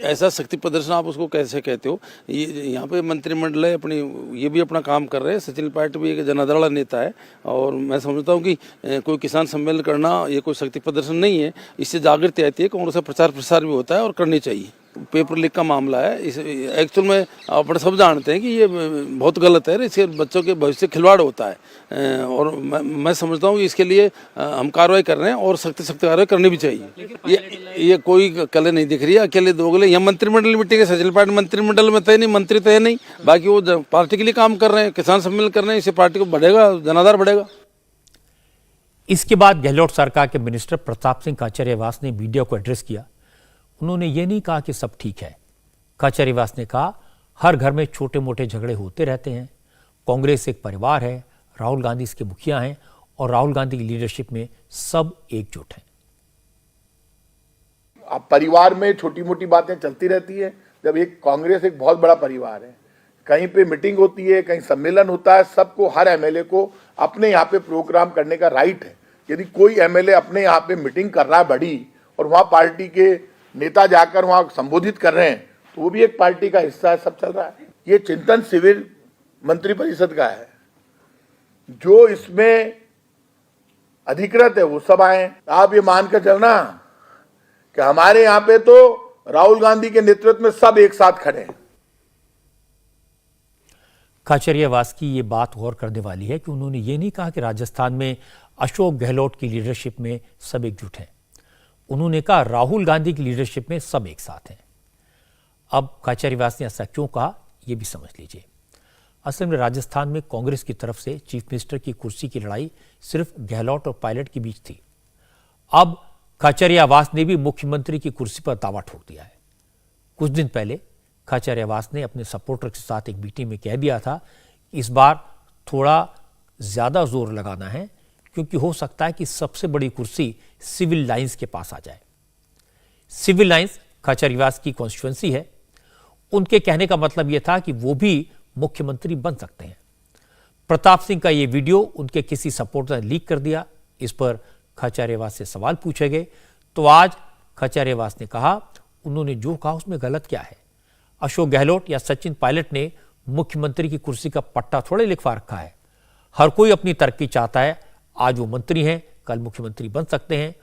ऐसा शक्ति प्रदर्शन आप उसको कैसे कहते हो? ये यहाँ पे मंत्रिमंडल है अपनी, ये भी अपना काम कर रहे हैं। सचिन पायलट भी एक जनाधार नेता है, और मैं समझता हूँ कि कोई किसान सम्मेलन करना ये कोई शक्ति प्रदर्शन नहीं है। इससे जागृति आती है, कांग्रेस का प्रचार प्रसार भी होता है, और करनी चाहिए। पेपर लीक का मामला है, इस एक्चुअल में अपने सब जानते हैं कि ये बहुत गलत है। इससे बच्चों के भविष्य से खिलवाड़ होता है, और मैं समझता हूँ कि इसके लिए हम कार्रवाई कर रहे हैं, और सख्त कार्रवाई करनी भी चाहिए। ये कोई कले नहीं दिख रही है, अकेले दोगले। यहाँ मंत्रिमंडल मीटिंग है, सचिन पायलट मंत्रिमंडल में थे नहीं, मंत्री थे नहीं, बाकी वो पार्टी के लिए काम कर रहे हैं, किसान सम्मेलन कर रहे हैं। इससे पार्टी को बढ़ेगा, जनाधार बढ़ेगा।
इसके बाद गहलोत सरकार के मिनिस्टर प्रताप सिंह खाचरियावास ने मीडिया को एड्रेस किया। उन्होंने ये नहीं कहा कि सब ठीक है। खाचरियावास ने कहा, हर घर में छोटे मोटे झगड़े होते रहते हैं। कांग्रेस एक परिवार है, राहुल गांधी इसके मुखिया हैं, और राहुल गांधी की लीडरशिप में सब एकजुट हैं।
अब परिवार में छोटी मोटी बातें चलती रहती है। जब एक कांग्रेस एक बहुत बड़ा परिवार है, कहीं पे मीटिंग होती है, कहीं सम्मेलन होता है, सबको, हर एमएलए को अपने यहाँ पे प्रोग्राम करने का राइट है। यदि कोई एमएलए अपने यहाँ पे मीटिंग कर रहा है बड़ी, और वहाँ पार्टी के नेता जाकर वहाँ संबोधित कर रहे हैं, तो वो भी एक पार्टी का हिस्सा है। सब चल रहा है। ये चिंतन शिविर मंत्रिपरिषद का है, जो इसमें अधिकृत है वो सब आए। आप ये मानकर चलना कि हमारे यहाँ पे तो राहुल गांधी के नेतृत्व में सब एक साथ खड़े हैं।
खाचरियावास की ये बात गौर करने वाली है कि उन्होंने ये नहीं कहा कि राजस्थान में अशोक गहलोत की लीडरशिप में सब एकजुट हैं। उन्होंने कहा राहुल गांधी की लीडरशिप में सब एक साथ हैं। अब खाचरियावास ने ऐसा क्यों कहा, यह भी समझ लीजिए। असल में राजस्थान में कांग्रेस की तरफ से चीफ मिनिस्टर की कुर्सी की लड़ाई सिर्फ गहलोत और पायलट के बीच थी। अब खाचरियावास ने भी मुख्यमंत्री की कुर्सी पर दावा ठोक दिया है। कुछ दिन पहले खाचरियावास ने अपने सपोर्टर के साथ एक मीटिंग में कह दिया था कि इस बार थोड़ा ज्यादा जोर लगाना है, क्योंकि हो सकता है कि सबसे बड़ी कुर्सी सिविल लाइंस के पास आ जाए। सिविल लाइंस खाचरियावास की कॉन्स्टिट्यूएंसी है। उनके कहने का मतलब यह था कि वो भी मुख्यमंत्री बन सकते हैं। प्रताप सिंह का यह वीडियो उनके किसी सपोर्टर ने लीक कर दिया। इस पर खाचरियावास से सवाल पूछे गए, तो आज खाचरियावास ने कहा उन्होंने जो कहा उसमें गलत क्या है। अशोक गहलोत या सचिन पायलट ने मुख्यमंत्री की कुर्सी का पट्टा थोड़े लिखवा रखा है। हर कोई अपनी तरक्की चाहता है। आज वो मंत्री हैं, कल मुख्यमंत्री बन सकते हैं।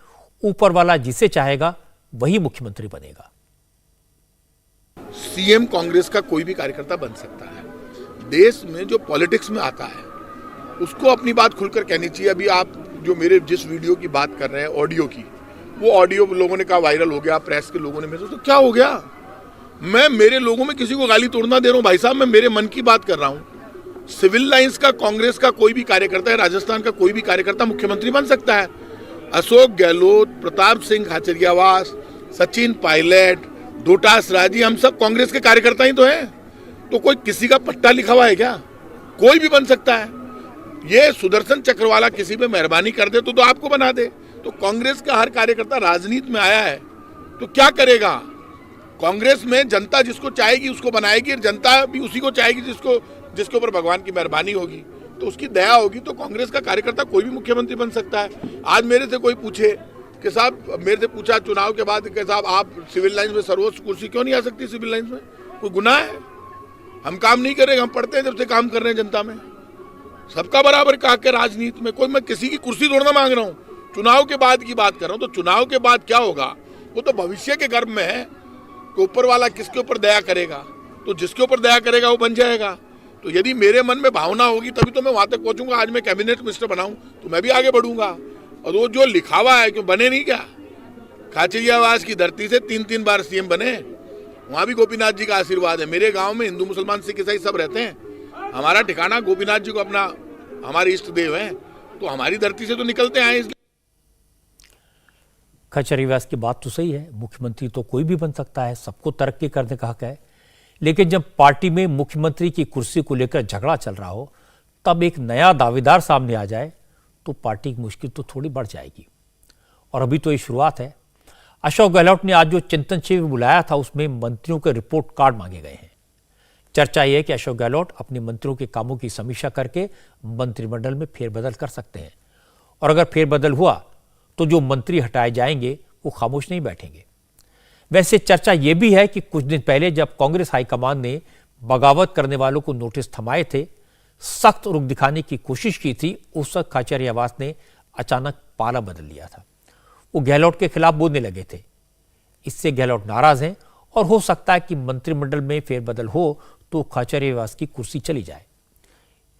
ऊपर वाला जिसे चाहेगा वही मुख्यमंत्री बनेगा।
सीएम कांग्रेस का कोई भी कार्यकर्ता बन सकता है। देश में जो पॉलिटिक्स में आता है उसको अपनी बात खुलकर कहनी चाहिए। अभी आप जो मेरे जिस वीडियो की बात कर रहे हैं, ऑडियो की, वो ऑडियो लोगों ने कहा वायरल हो गया, प्रेस के लोगों ने, मेरे तो क्या हो गया? मैं मेरे लोगों में किसी को गाली तोड़ना दे रहा हूं भाई साहब, मैं मेरे मन की बात कर रहा हूं। सिविल लाइंस का कांग्रेस का कोई भी कार्यकर्ता है, राजस्थान का कोई भी कार्यकर्ता मुख्यमंत्री बन सकता है। अशोक गहलोत, प्रताप सिंह खाचरियावास, सचिन पायलट, डोटास राजी, हम सब कांग्रेस के कार्यकर्ता ही तो हैं। तो कोई किसी का पट्टा लिखा हुआ है क्या? कोई भी बन सकता है। ये सुदर्शन चक्र वाला किसी पे मेहरबानी कर दे तो आपको बना दे। तो कांग्रेस का हर कार्यकर्ता राजनीति में आया है तो क्या करेगा? कांग्रेस में जनता जिसको चाहेगी उसको बनाएगी, और जनता भी उसी को चाहेगी जिसके ऊपर भगवान की मेहरबानी होगी। तो उसकी दया होगी तो कांग्रेस का कार्यकर्ता कोई भी मुख्यमंत्री बन सकता है। आज मेरे से कोई पूछे कि साहब, मेरे से पूछा चुनाव के बाद कि साहब आप सिविल लाइंस में सर्वोच्च कुर्सी क्यों नहीं आ सकती सिविल लाइंस में? कोई गुनाह है? हम काम नहीं करेंगे, हम पढ़ते हैं जब से काम कर रहे हैं जनता में। सबका बराबर कहा के राजनीति में कोई मैं किसी की कुर्सी थोड़ा मांग रहा हूँ, चुनाव के बाद की बात कर रहा हूँ। तो चुनाव के बाद क्या होगा वो तो भविष्य के गर्भ में है कि ऊपर वाला किसके ऊपर दया करेगा, तो जिसके ऊपर दया करेगा वो बन जाएगा। तो यदि मेरे मन में भावना होगी तभी तो मैं वहां तक पहुंचूंगा। आज मैं कैबिनेट मिनिस्टर बनाऊं तो मैं भी आगे बढ़ूंगा। और वो जो लिखा हुआ है क्यों बने नहीं क्या? खाचरियावास की धरती से 3-3 बार सीएम बने, वहां भी गोपीनाथ जी का आशीर्वाद है। मेरे गांव में हिंदू मुसलमान सिख ईसाई सब रहते हैं। हमारा ठिकाना गोपीनाथ जी को अपना हमारे इष्ट देव है, तो हमारी धरती से तो निकलते आए।
खाचरियावास की बात तो सही है, मुख्यमंत्री तो कोई भी बन सकता है, सबको तरक्की करने का हक है। लेकिन जब पार्टी में मुख्यमंत्री की कुर्सी को लेकर झगड़ा चल रहा हो, तब एक नया दावेदार सामने आ जाए तो पार्टी की मुश्किल तो थोड़ी बढ़ जाएगी। और अभी तो ये शुरुआत है। अशोक गहलोत ने आज जो चिंतन शिविर बुलाया था उसमें मंत्रियों के रिपोर्ट कार्ड मांगे गए हैं। चर्चा यह है कि अशोक गहलोत अपने मंत्रियों के कामों की समीक्षा करके मंत्रिमंडल में फेरबदल कर सकते हैं, और अगर फेरबदल हुआ तो जो मंत्री हटाए जाएंगे वो खामोश नहीं बैठेंगे। वैसे चर्चा यह भी है कि कुछ दिन पहले जब कांग्रेस हाईकमान ने बगावत करने वालों को नोटिस थमाए थे, सख्त रुख दिखाने की कोशिश की थी, उस वक्त खाचरियावास ने अचानक पाला बदल लिया था। वो गहलोत के खिलाफ बोलने लगे थे। इससे गहलोत नाराज हैं और हो सकता है कि मंत्रिमंडल में फेरबदल हो तो खाचरियावास की कुर्सी चली जाए।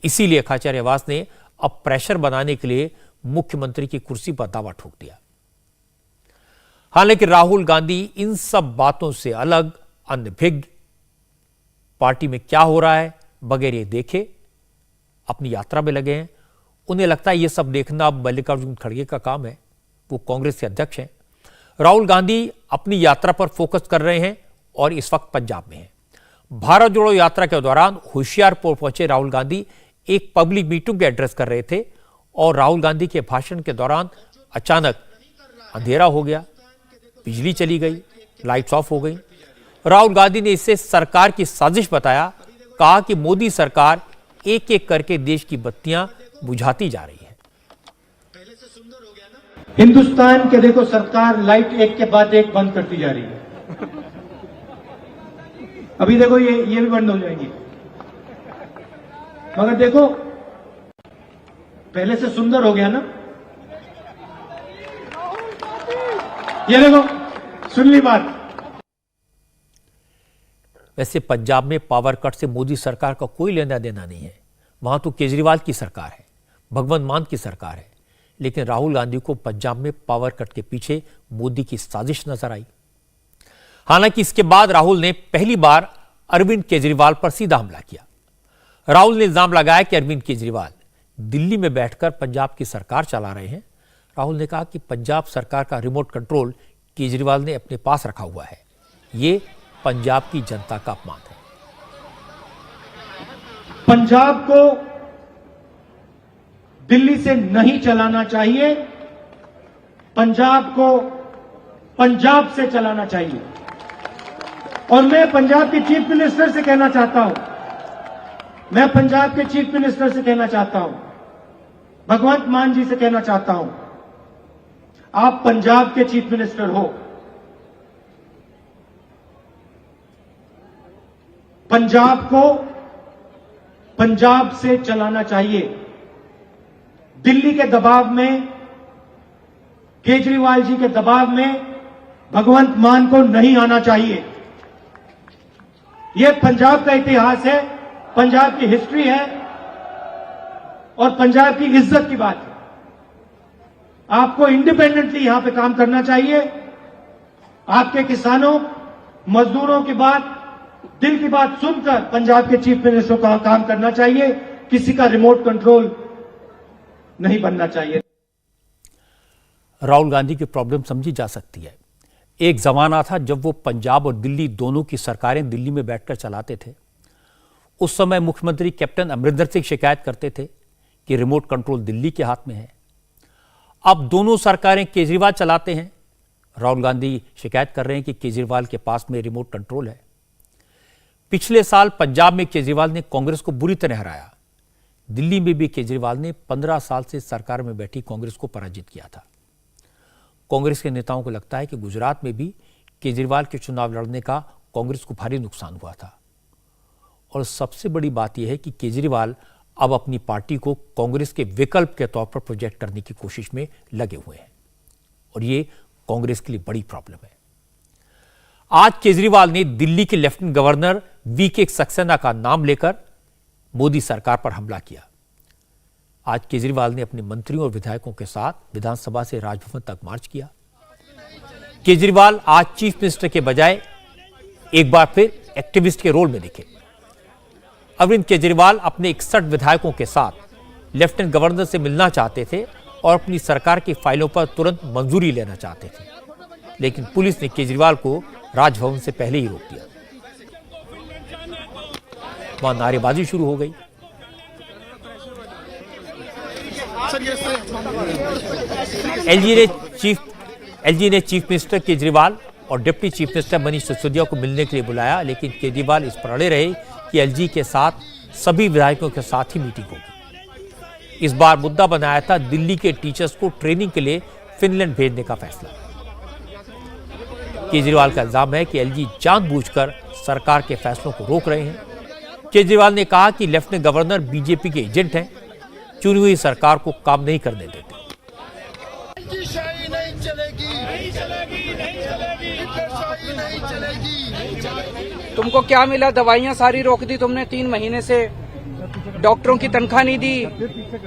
इसीलिए खाचरियावास ने अब प्रेशर बनाने के लिए मुख्यमंत्री की कुर्सी पर दावा ठोक दिया। हालांकि राहुल गांधी इन सब बातों से अलग, अनभिज्ञ, पार्टी में क्या हो रहा है बगैर ये देखे अपनी यात्रा में लगे हैं। उन्हें लगता है ये सब देखना अब मल्लिकार्जुन खड़गे का काम है। वो कांग्रेस के अध्यक्ष हैं। राहुल गांधी अपनी यात्रा पर फोकस कर रहे हैं और इस वक्त पंजाब में हैं। भारत जोड़ो यात्रा के दौरान होशियारपुर पहुंचे राहुल गांधी एक पब्लिक मीटिंग को एड्रेस कर रहे थे, और राहुल गांधी के भाषण के दौरान अचानक अंधेरा हो गया, बिजली चली गई, लाइट्स ऑफ हो गई। राहुल गांधी ने इसे सरकार की साजिश बताया, कहा कि मोदी सरकार एक एक करके देश की बत्तियां बुझाती जा रही है।
हिंदुस्तान के देखो सरकार लाइट एक के बाद एक बंद करती जा रही है। अभी देखो ये भी बंद हो जाएंगी, मगर देखो पहले से सुंदर हो गया ना। ये देखो सुन ली बात।
वैसे पंजाब में पावर कट से मोदी सरकार का कोई लेना देना नहीं है। वहां तो केजरीवाल की सरकार है, भगवंत मान की सरकार है। लेकिन राहुल गांधी को पंजाब में पावर कट के पीछे मोदी की साजिश नजर आई। हालांकि इसके बाद राहुल ने पहली बार अरविंद केजरीवाल पर सीधा हमला किया। राहुल ने इल्जाम लगाया कि अरविंद केजरीवाल दिल्ली में बैठकर पंजाब की सरकार चला रहे हैं। राहुल ने कहा कि पंजाब सरकार का रिमोट कंट्रोल केजरीवाल ने अपने पास रखा हुआ है। ये पंजाब की जनता का अपमान है।
पंजाब को दिल्ली से नहीं चलाना चाहिए, पंजाब को पंजाब से चलाना चाहिए। और मैं पंजाब के चीफ मिनिस्टर से कहना चाहता हूं, मैं पंजाब के चीफ मिनिस्टर से कहना चाहता हूं, भगवंत मान जी से कहना चाहता हूं, आप पंजाब के चीफ मिनिस्टर हो। पंजाब को पंजाब से चलाना चाहिए। दिल्ली के दबाव में, केजरीवाल जी के दबाव में भगवंत मान को नहीं आना चाहिए। यह पंजाब का इतिहास है, पंजाब की हिस्ट्री है और पंजाब की इज्जत की बात है। आपको इंडिपेंडेंटली यहां पे काम करना चाहिए। आपके किसानों, मजदूरों की बात, दिल की बात सुनकर पंजाब के चीफ मिनिस्टर को काम करना चाहिए। किसी का रिमोट कंट्रोल नहीं बनना चाहिए।
राहुल गांधी की प्रॉब्लम समझी जा सकती है। एक जमाना था जब वो पंजाब और दिल्ली दोनों की सरकारें दिल्ली में बैठकर चलाते थे। उस समय मुख्यमंत्री कैप्टन अमरिंदर सिंह शिकायत करते थे कि रिमोट कंट्रोल दिल्ली के हाथ में है। अब दोनों सरकारें केजरीवाल चलाते हैं। राहुल गांधी शिकायत कर रहे हैं कि केजरीवाल के पास में रिमोट कंट्रोल है। पिछले साल पंजाब में केजरीवाल ने कांग्रेस को बुरी तरह हराया। दिल्ली में भी केजरीवाल ने 15 साल से सरकार में बैठी कांग्रेस को पराजित किया था। कांग्रेस के नेताओं को लगता है कि गुजरात में भी केजरीवाल के चुनाव लड़ने का कांग्रेस को भारी नुकसान हुआ था। और सबसे बड़ी बात यह है कि केजरीवाल अब अपनी पार्टी को कांग्रेस के विकल्प के तौर पर प्रोजेक्ट करने की कोशिश में लगे हुए हैं और ये कांग्रेस के लिए बड़ी प्रॉब्लम है। आज केजरीवाल ने दिल्ली के लेफ्टिनेंट गवर्नर वीके सक्सेना का नाम लेकर मोदी सरकार पर हमला किया। आज केजरीवाल ने अपने मंत्रियों और विधायकों के साथ विधानसभा से राजभवन तक मार्च किया। केजरीवाल आज चीफ मिनिस्टर के बजाय एक बार फिर एक्टिविस्ट के रोल में दिखे। अरविंद केजरीवाल अपने 61 विधायकों के साथ लेफ्टिनेंट गवर्नर से मिलना चाहते थे और अपनी सरकार की फाइलों पर तुरंत मंजूरी लेना चाहते थे, लेकिन पुलिस ने केजरीवाल को राजभवन से पहले ही रोक दिया। वहां नारेबाजी शुरू हो गई। एलजी ने चीफ मिनिस्टर केजरीवाल और deputy chief minister Manish Sisodia को मिलने के लिए बुलाया, लेकिन केजरीवाल इस पर अड़े रहे कि एलजी के साथ सभी विधायकों के साथ ही मीटिंग होगी। इस बार मुद्दा बनाया था दिल्ली के टीचर्स को ट्रेनिंग के लिए फिनलैंड भेजने का फैसला। केजरीवाल का इल्जाम है कि एलजी जानबूझकर सरकार के फैसलों को रोक रहे हैं। केजरीवाल ने कहा कि लेफ्टिनेंट गवर्नर बीजेपी के एजेंट हैं, चुनी हुई सरकार को काम नहीं करने देते।
तुमको क्या मिला? दवाइयां सारी रोक दी तुमने 3 महीने से, डॉक्टरों की तनख्वाह नहीं दी,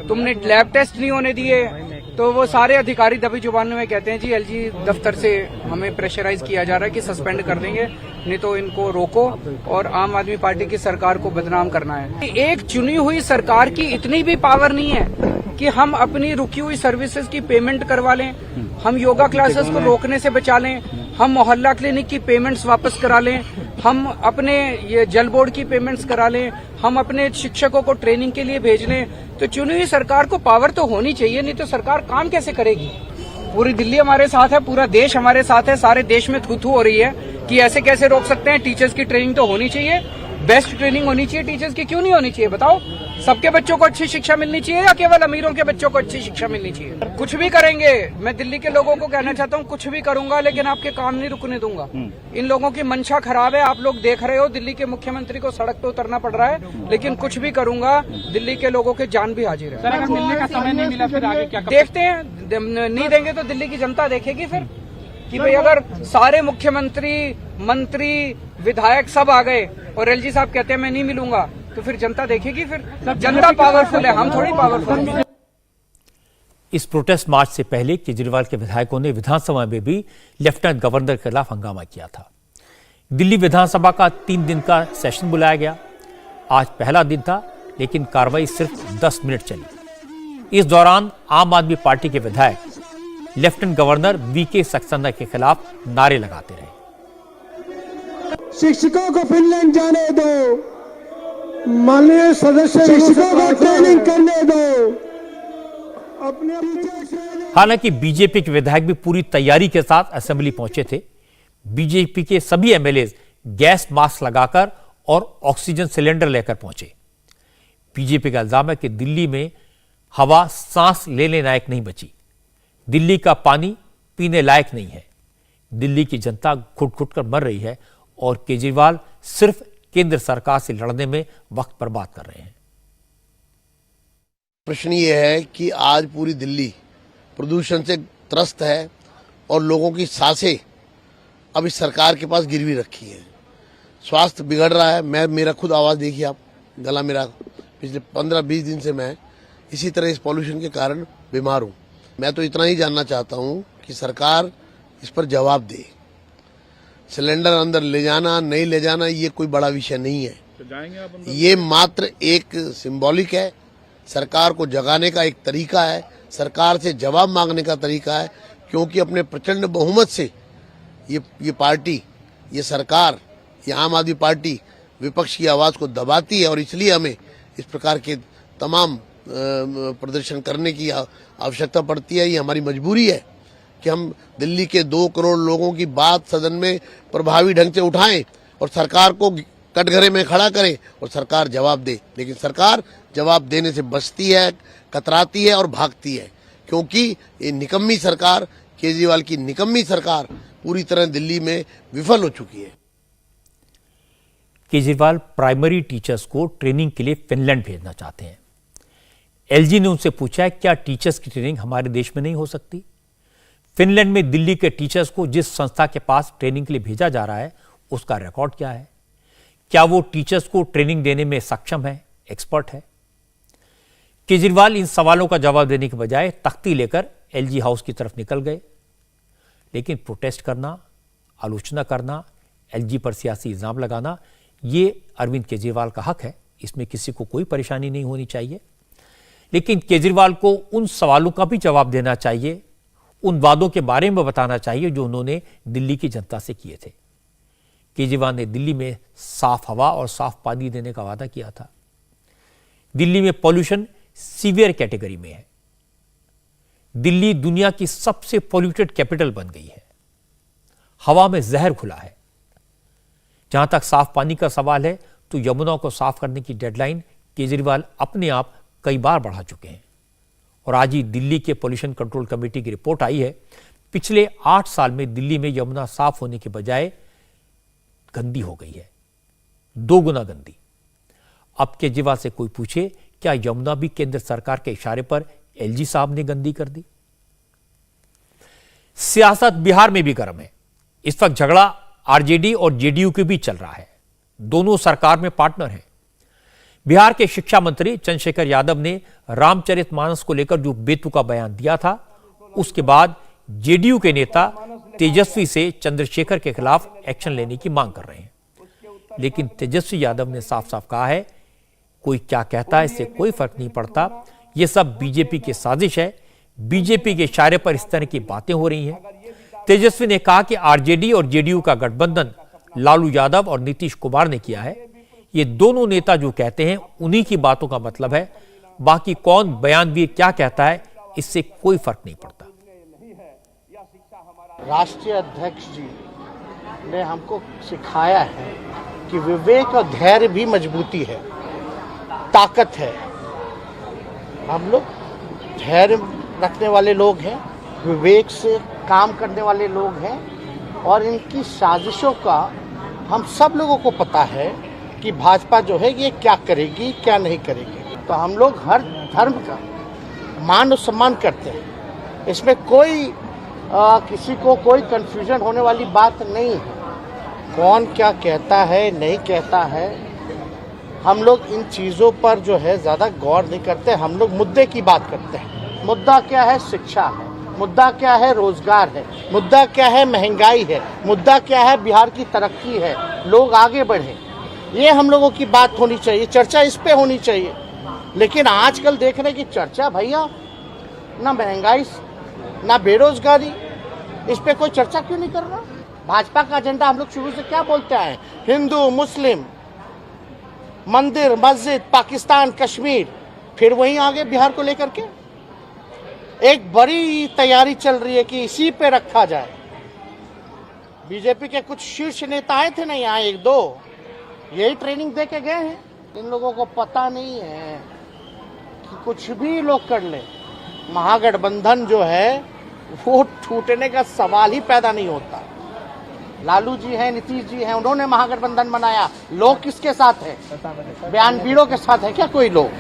तुमने लैब टेस्ट नहीं होने दिए। तो वो सारे अधिकारी दबी जुबान में कहते हैं जी एलजी दफ्तर से हमें प्रेशराइज किया जा रहा है कि सस्पेंड कर देंगे, नहीं तो इनको रोको और आम आदमी पार्टी की सरकार को बदनाम करना है। एक चुनी हुई सरकार की इतनी भी पावर नहीं है कि हम अपनी रुकी हुई सर्विसेज की पेमेंट करवा लें, हम योगा क्लासेस को रोकने से बचा लें, हम मोहल्ला क्लिनिक की पेमेंट्स वापस करा लें, हम अपने ये जल बोर्ड की पेमेंट्स करा लें, हम अपने शिक्षकों को ट्रेनिंग के लिए भेज लें। तो चुनी हुई सरकार को पावर तो होनी चाहिए, नहीं तो सरकार काम कैसे करेगी? पूरी दिल्ली हमारे साथ है, पूरा देश हमारे साथ है, सारे देश में थू-थू हो रही है कि ऐसे कैसे रोक सकते हैं। टीचर्स की ट्रेनिंग तो होनी चाहिए, बेस्ट ट्रेनिंग होनी चाहिए टीचर्स की, क्यों नहीं होनी चाहिए बताओ? सबके बच्चों को अच्छी शिक्षा मिलनी चाहिए या केवल अमीरों के बच्चों को अच्छी शिक्षा मिलनी चाहिए? कुछ भी करेंगे, मैं दिल्ली के लोगों को कहना चाहता हूँ, कुछ भी करूंगा लेकिन आपके काम नहीं रुकने दूंगा। इन लोगों की मंशा खराब है, आप लोग देख रहे हो, दिल्ली के मुख्यमंत्री को सड़क पे उतरना पड़ रहा है, लेकिन कुछ भी करूंगा, दिल्ली के लोगों के जान भी हाजिर है। अगर मिलने का समय नहीं मिला फिर आगे क्या देखते हैं? नहीं देंगे तो दिल्ली की जनता देखेगी फिर कि भाई अगर सारे मुख्यमंत्री, मंत्री, विधायक सब आ गए और एलजी साहब कहते हैं मैं नहीं मिलूंगा, तो फिर जनता देखेगी। फिर जनता पावरफुल है, हम थोड़ी पावरफुल हैं।
इस प्रोटेस्ट मार्च से पहले केजरीवाल के विधायकों ने विधानसभा में भी लेफ्टिनेंट गवर्नर के खिलाफ हंगामा किया था। दिल्ली विधानसभा का 3 दिन का सेशन बुलाया गया। आज पहला दिन था, लेकिन कार्रवाई सिर्फ 10 मिनट चली। इस दौरान आम आदमी पार्टी के विधायक लेफ्टिनेंट गवर्नर वीके सक्सेना के खिलाफ नारे लगाते रहे।
शिक्षकों को फिनलैंड जाने दो, माननीय सदस्य शिक्षकों को ट्रेनिंग करने दो, अपने।
हालांकि बीजेपी के विधायक भी पूरी तैयारी के साथ असेंबली पहुंचे थे। बीजेपी के सभी एमएलए गैस मास्क लगाकर और ऑक्सीजन सिलेंडर लेकर पहुंचे। बीजेपी का इल्जाम है कि दिल्ली में हवा सांस लेने लायक नहीं बची, दिल्ली का पानी पीने लायक नहीं है, दिल्ली की जनता घुट घुट कर मर रही है और केजरीवाल सिर्फ केंद्र सरकार से लड़ने में वक्त बर्बाद कर रहे हैं।
प्रश्न ये है कि आज पूरी दिल्ली प्रदूषण से त्रस्त है और लोगों की सांसें अब इस सरकार के पास गिरवी रखी है। स्वास्थ्य बिगड़ रहा है। मेरा खुद आवाज़ देखिए आप, गला मेरा पिछले 15-20 दिन से मैं इसी तरह इस पॉल्यूशन के कारण बीमार हूँ। मैं तो इतना ही जानना चाहता हूँ कि सरकार इस पर जवाब दे। सिलेंडर अंदर ले जाना नहीं ले जाना ये कोई बड़ा विषय नहीं है, तो जाएंगे आप अंदर? ये मात्र एक सिंबॉलिक है, सरकार को जगाने का एक तरीका है, सरकार से जवाब मांगने का तरीका है, क्योंकि अपने प्रचंड बहुमत से ये पार्टी, ये सरकार, ये आम आदमी पार्टी विपक्ष की आवाज को दबाती है और इसलिए हमें इस प्रकार के तमाम प्रदर्शन करने की आवश्यकता पड़ती है। ये हमारी मजबूरी है कि हम दिल्ली के 2 करोड़ लोगों की बात सदन में प्रभावी ढंग से उठाएं और सरकार को कटघरे में खड़ा करे और सरकार जवाब दे, लेकिन सरकार जवाब देने से बचती है, कतराती है और भागती है, क्योंकि ये निकम्मी सरकार, केजरीवाल की निकम्मी सरकार पूरी तरह दिल्ली में विफल हो चुकी है।
केजरीवाल प्राइमरी टीचर्स को ट्रेनिंग के लिए फिनलैंड भेजना चाहते हैं। एलजी ने उनसे पूछा है क्या टीचर्स की ट्रेनिंग हमारे देश में नहीं हो सकती। फिनलैंड में दिल्ली के टीचर्स को जिस संस्था के पास ट्रेनिंग के लिए भेजा जा रहा है उसका रिकॉर्ड क्या है, क्या वो टीचर्स को ट्रेनिंग देने में सक्षम है, एक्सपर्ट है। केजरीवाल इन सवालों का जवाब देने के बजाय तख्ती लेकर एलजी हाउस की तरफ निकल गए, लेकिन प्रोटेस्ट करना, आलोचना करना, एलजी पर सियासी इल्जाम लगाना, ये अरविंद केजरीवाल का हक है, इसमें किसी को कोई परेशानी नहीं होनी चाहिए। लेकिन केजरीवाल को उन सवालों का भी जवाब देना चाहिए, उन वादों के बारे में बताना चाहिए जो उन्होंने दिल्ली की जनता से किए थे। केजरीवाल ने दिल्ली में साफ हवा और साफ पानी देने का वादा किया था। दिल्ली में पॉल्यूशन सीवियर कैटेगरी में है। दिल्ली दुनिया की सबसे पॉल्यूटेड कैपिटल बन गई है। हवा में जहर घुला है। जहां तक साफ पानी का सवाल है तो यमुना को साफ करने की डेडलाइन केजरीवाल अपने आप कई बार बढ़ा चुके हैं। और आज ही दिल्ली के पॉल्यूशन कंट्रोल कमेटी की रिपोर्ट आई है, पिछले 8 साल में दिल्ली में यमुना साफ होने के बजाय गंदी हो गई है, 2 गुना गंदी। अब केजरीवाल से कोई पूछे क्या यमुना भी केंद्र सरकार के इशारे पर एलजी साहब ने गंदी कर दी। सियासत बिहार में भी गर्म है। इस वक्त झगड़ा आरजेडी और जेडीयू के बीच चल रहा है। दोनों सरकार में पार्टनर हैं। बिहार के शिक्षा मंत्री चंद्रशेखर यादव ने रामचरितमानस को लेकर जो बेतुका बयान दिया था, उसके बाद जेडीयू के नेता तेजस्वी से चंद्रशेखर के खिलाफ एक्शन लेने की मांग कर रहे हैं। लेकिन तेजस्वी यादव ने साफ साफ कहा है कोई क्या कहता है इससे कोई फर्क नहीं पड़ता, यह सब बीजेपी की साजिश है, बीजेपी के इशारे पर इस तरह की बातें हो रही हैं। तेजस्वी ने कहा कि आरजेडी और जेडीयू का गठबंधन लालू यादव और नीतीश कुमार ने किया है। ये दोनों नेता जो कहते हैं उन्हीं की बातों का मतलब है, बाकी कौन बयानवीर क्या कहता है इससे कोई फर्क नहीं पड़ता।
राष्ट्रीय अध्यक्ष जी ने हमको सिखाया है कि विवेक और धैर्य भी मजबूती है, ताकत है। हम लोग धैर्य रखने वाले लोग हैं, विवेक से काम करने वाले लोग हैं और इनकी साजिशों का हम सब लोगों को पता है कि भाजपा जो है ये क्या करेगी क्या नहीं करेगी। तो हम लोग हर धर्म का मान और सम्मान करते हैं, इसमें कोई किसी को कोई कंफ्यूजन होने वाली बात नहीं है। कौन क्या कहता है नहीं कहता है, हम लोग इन चीज़ों पर जो है ज़्यादा गौर नहीं करते। हम लोग मुद्दे की बात करते हैं। मुद्दा क्या है? शिक्षा है। मुद्दा क्या है? रोजगार है। मुद्दा क्या है? महंगाई है। मुद्दा क्या है? बिहार की तरक्की है, लोग आगे बढ़े। ये हम लोगों की बात होनी चाहिए, चर्चा इस पे होनी चाहिए। लेकिन आजकल देख रहे हैं कि चर्चा भैया ना महंगाई ना बेरोजगारी, इस पे कोई चर्चा क्यों नहीं कर रहा? भाजपा का एजेंडा हम लोग शुरू से क्या बोलते आए? हिंदू मुस्लिम, मंदिर मस्जिद, पाकिस्तान कश्मीर, फिर वहीं आगे बिहार को लेकर के एक बड़ी तैयारी चल रही है कि इसी पे रखा जाए। बीजेपी के कुछ शीर्ष नेता आए थे ना यहाँ, 1-2 यही ट्रेनिंग दे के गए हैं। इन लोगों को पता नहीं है कि कुछ भी लोग कर ले, महागठबंधन जो है वो टूटने का सवाल ही पैदा नहीं होता। लालू जी हैं, नीतीश जी हैं, उन्होंने महागठबंधन बनाया। लोग किसके साथ है? बयानवीरों के साथ है क्या कोई लोग?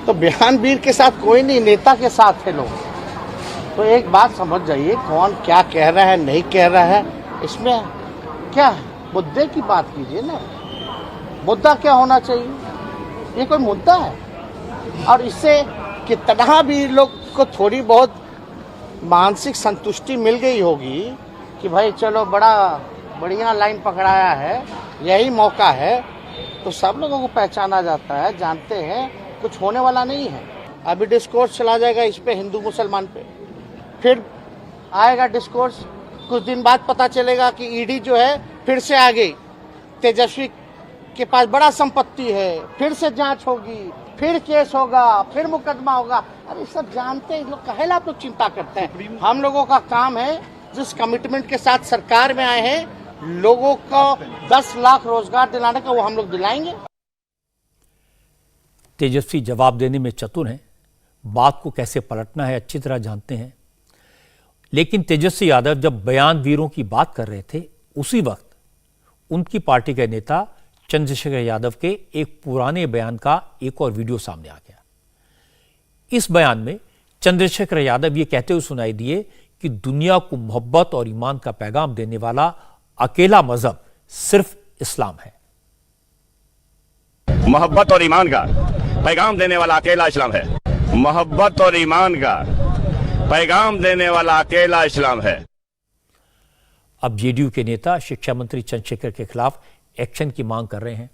तो बयानवीर के साथ कोई नहीं, नेता के साथ है लोग। तो एक बात समझ जाइए, कौन क्या कह रहा है नहीं कह रहा है, इसमें क्या है? मुद्दे की बात कीजिए ना। मुद्दा क्या होना चाहिए? ये कोई मुद्दा है? और इससे कितना भी लोग को थोड़ी बहुत मानसिक संतुष्टि मिल गई होगी कि भाई चलो बड़ा बढ़िया लाइन पकड़ाया है, यही मौका है, तो सब लोगों को पहचाना जाता है, जानते हैं कुछ होने वाला नहीं है। अभी डिस्कोर्स चला जाएगा इस पे, हिंदू मुसलमान पे, फिर आएगा डिस्कोर्स, कुछ दिन बाद पता चलेगा कि ईडी जो है फिर से आ गई, तेजस्वी के पास बड़ा संपत्ति है, फिर से जांच होगी, फिर केस होगा, फिर मुकदमा होगा। अरे सब जानते हैं लोग, काहे आप लोग चिंता करते हैं? हम लोगों का काम है, जिस कमिटमेंट के साथ सरकार में आए हैं लोगों को 10 लाख रोजगार दिलाने का वो हम लोग दिलाएंगे।
तेजस्वी जवाब देने में चतुर हैं, बात को कैसे पलटना है अच्छी तरह जानते हैं। लेकिन तेजस्वी यादव जब बयान वीरों की बात कर रहे थे, उसी वक्त उनकी पार्टी के नेता चंद्रशेखर यादव के एक पुराने बयान का एक और वीडियो सामने आ गया। इस बयान में चंद्रशेखर यादव ये कहते हुए सुनाई दिए कि दुनिया को मोहब्बत और ईमान का पैगाम देने वाला अकेला मजहब सिर्फ इस्लाम है।
मोहब्बत और ईमान का पैगाम देने वाला अकेला इस्लाम है। मोहब्बत और ईमान का पैगाम देने वाला अकेला इस्लाम है।
अब जेडीयू के नेता शिक्षा मंत्री चंद्रशेखर के खिलाफ एक्शन की मांग कर रहे हैं,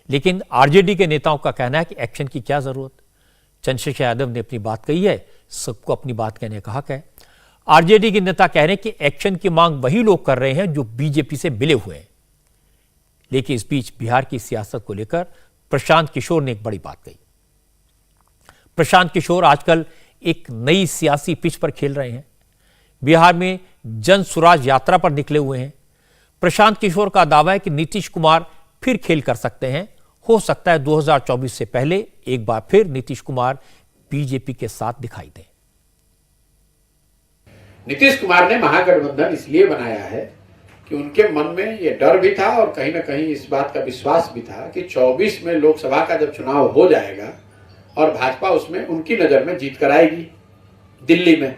लेकिन आरजेडी के नेताओं का कहना है कि एक्शन की क्या जरूरत। चंद्रशेखर यादव ने अपनी बात कही है, सबको अपनी बात कहने का हक है। आरजेडी के नेता कह रहे हैं कि एक्शन की मांग वही लोग कर रहे हैं जो बीजेपी से मिले हुए हैं। लेकिन इस बीच बिहार की सियासत को लेकर प्रशांत किशोर ने एक बड़ी बात कही। प्रशांत किशोर आजकल एक नई सियासी पिच पर खेल रहे हैं। बिहार में जन सुराज यात्रा पर निकले हुए हैं। प्रशांत किशोर का दावा है कि नीतीश कुमार फिर खेल कर सकते हैं। हो सकता है 2024 से पहले एक बार फिर नीतीश कुमार बीजेपी के साथ दिखाई दें।
नीतीश कुमार ने महागठबंधन इसलिए बनाया है कि उनके मन में ये डर भी था और कहीं ना कहीं इस बात का विश्वास भी था कि 24 में लोकसभा का जब चुनाव हो जाएगा और भाजपा उसमें उनकी नजर में जीत कर आएगी दिल्ली में,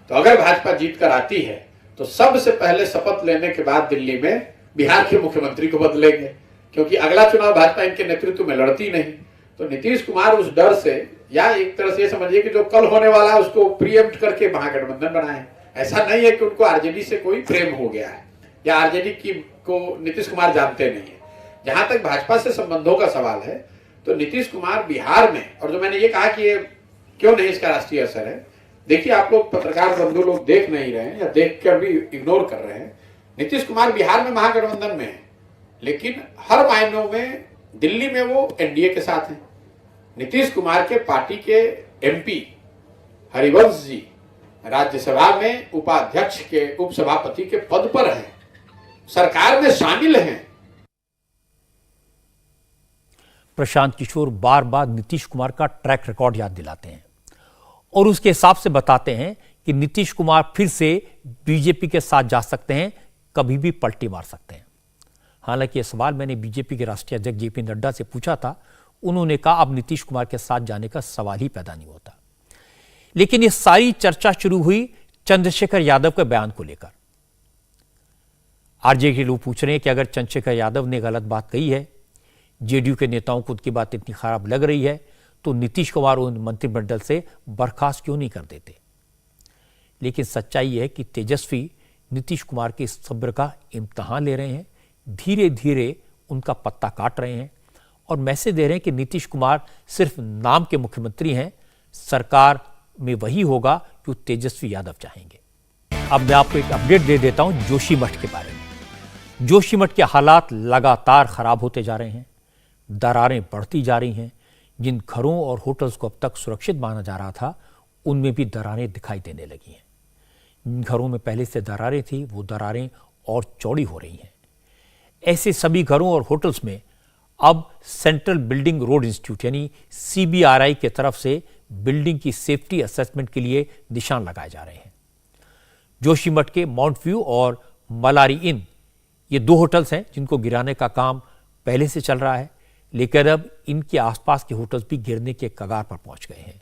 तो अगर भाजपा जीत कर आती है तो सबसे पहले शपथ लेने के बाद दिल्ली में बिहार के मुख्यमंत्री को बदलेंगे, क्योंकि अगला चुनाव भाजपा इनके नेतृत्व में लड़ती नहीं। तो नीतीश कुमार उस डर से, या एक तरह से ये समझिए कि जो कल होने वाला है उसको प्रीएम्प्ट करके महागठबंधन बनाए। ऐसा नहीं है कि उनको आरजेडी से कोई प्रेम हो गया है या आरजेडी की को नीतीश कुमार जानते नहीं है। जहां तक भाजपा से संबंधों का सवाल है तो नीतीश कुमार बिहार में, और जो मैंने ये कहा कि ये क्यों नहीं इसका राष्ट्रीय असर है, देखिए आप लोग पत्रकार बंधु लोग देख नहीं रहे हैं या देख कर भी इग्नोर कर रहे हैं। नीतीश कुमार बिहार में महागठबंधन में है, लेकिन हर मायनों में दिल्ली में वो एनडीए के साथ हैं। नीतीश कुमार के पार्टी के एमपी हरिवंश जी राज्यसभा में उपाध्यक्ष के उपसभापति के पद पर हैं, सरकार में शामिल हैं।
प्रशांत किशोर बार बार नीतीश कुमार का ट्रैक रिकॉर्ड याद दिलाते हैं और उसके हिसाब से बताते हैं कि नीतीश कुमार फिर से बीजेपी के साथ जा सकते हैं, कभी भी पलटी मार सकते हैं। हालांकि यह सवाल मैंने बीजेपी के राष्ट्रीय अध्यक्ष जेपी नड्डा से पूछा था। उन्होंने कहा अब नीतीश कुमार के साथ जाने का सवाल ही पैदा नहीं होता। लेकिन यह सारी चर्चा शुरू हुई चंद्रशेखर यादव के बयान को लेकर। आरजेडी के लोग पूछ रहे हैं कि अगर चंद्रशेखर यादव ने गलत बात कही है, जेडीयू के नेताओं को उनकी बात इतनी खराब लग रही है, तो नीतीश कुमार उन मंत्रिमंडल से बर्खास्त क्यों नहीं कर देते। लेकिन सच्चाई यह है कि तेजस्वी नीतीश कुमार के सब्र का इम्तिहान ले रहे हैं, धीरे धीरे उनका पत्ता काट रहे हैं और मैसेज दे रहे हैं कि नीतीश कुमार सिर्फ नाम के मुख्यमंत्री हैं, सरकार में वही होगा जो तेजस्वी यादव चाहेंगे। अब मैं आपको एक अपडेट दे देता हूं जोशीमठ के बारे में। जोशीमठ के हालात लगातार खराब होते जा रहे हैं, दरारें बढ़ती जा रही हैं। जिन घरों और होटल्स को अब तक सुरक्षित माना जा रहा था, उनमें भी दरारें दिखाई देने लगी हैं। जिन घरों में पहले से दरारें थी, वो दरारें और चौड़ी हो रही हैं। ऐसे सभी घरों और होटल्स में अब सेंट्रल बिल्डिंग रोड इंस्टीट्यूट यानी CBRI की तरफ से बिल्डिंग की सेफ्टी असेसमेंट के लिए निशान लगाए जा रहे हैं। जोशीमठ के माउंट व्यू और मलारी इन, ये 2 होटल्स हैं जिनको गिराने का काम पहले से चल रहा है, लेकिन अब इनके आसपास के होटल्स भी गिरने के कगार पर पहुंच गए हैं।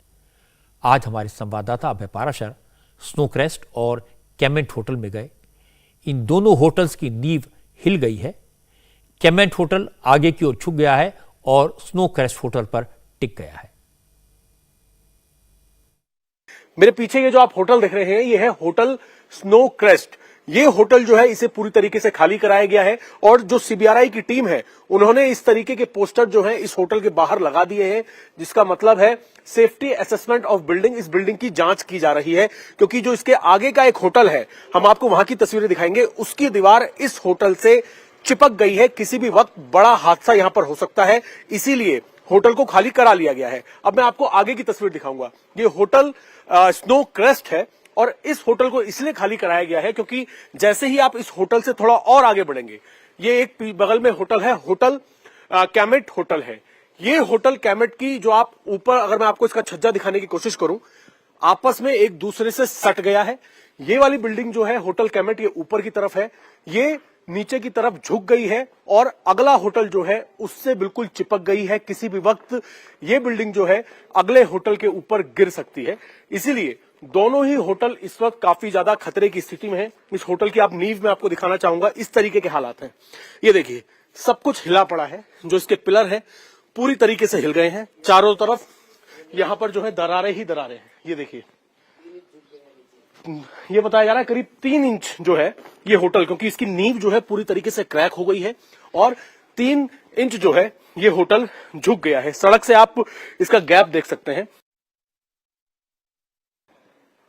आज हमारे संवाददाता अभय पाराशर स्नोक्रेस्ट और कैमेंट होटल में गए। इन दोनों होटल्स की नींव हिल गई है। कैमेंट होटल आगे की ओर झुक गया है और स्नोक्रेस्ट होटल पर टिक गया है।
मेरे पीछे ये जो आप होटल देख रहे हैं, ये है होटल स्नो क्रेस्ट। ये होटल जो है इसे पूरी तरीके से खाली कराया गया है और जो CBRI की टीम है उन्होंने इस तरीके के पोस्टर जो है इस होटल के बाहर लगा दिए हैं, जिसका मतलब है सेफ्टी असेसमेंट ऑफ बिल्डिंग। इस बिल्डिंग की जांच की जा रही है, क्योंकि जो इसके आगे का एक होटल है, हम आपको वहां की तस्वीरें दिखाएंगे, उसकी दीवार इस होटल से चिपक गई है। किसी भी वक्त बड़ा हादसा यहां पर हो सकता है, इसीलिए होटल को खाली करा लिया गया है। अब मैं आपको आगे की तस्वीर दिखाऊंगा। ये होटल स्नो क्रेस्ट है और इस होटल को इसलिए खाली कराया गया है क्योंकि जैसे ही आप इस होटल से थोड़ा और आगे बढ़ेंगे, ये एक बगल में होटल है, होटल कैमेट होटल है। ये होटल कैमेट की जो आप ऊपर, अगर मैं आपको इसका छज्जा दिखाने की कोशिश करूं, आपस में एक दूसरे से सट गया है। ये वाली बिल्डिंग जो है होटल कैमेट, ये ऊपर की तरफ है, ये नीचे की तरफ झुक गई है और अगला होटल जो है उससे बिल्कुल चिपक गई है। किसी भी वक्त ये बिल्डिंग जो है अगले होटल के ऊपर गिर सकती है। इसीलिए दोनों ही होटल इस वक्त काफी ज्यादा खतरे की स्थिति में है। इस होटल की आप नींव में आपको दिखाना चाहूंगा, इस तरीके के हालात हैं। ये देखिए, सब कुछ हिला पड़ा है, जो इसके पिलर है पूरी तरीके से हिल गए हैं। चारों तरफ यहां पर जो है दरारें ही दरारें हैं। ये देखिए, ये बताया जा रहा है करीब 3 इंच जो है ये होटल, क्योंकि इसकी नींव जो है पूरी तरीके से क्रैक हो गई है और 3 इंच जो है ये होटल झुक गया है। सड़क से आप इसका गैप देख सकते हैं।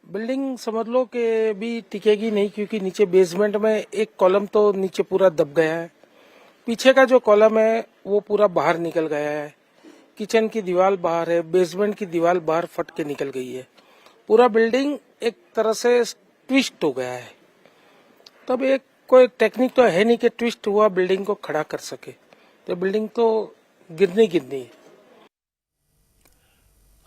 बिल्डिंग समझ लो कि भी टिकेगी नहीं, क्योंकि नीचे बेसमेंट में एक कॉलम तो नीचे पूरा दब गया है, पीछे का जो कॉलम है वो पूरा बाहर निकल गया है, किचन की दीवार बाहर है, बेसमेंट की दीवार बाहर फट के निकल गई है। पूरा बिल्डिंग एक तरह से ट्विस्ट हो गया है। तब एक कोई टेक्निक तो है नहीं कि ट्विस्ट हुआ बिल्डिंग को खड़ा कर सके, तो बिल्डिंग तो गिरनी है।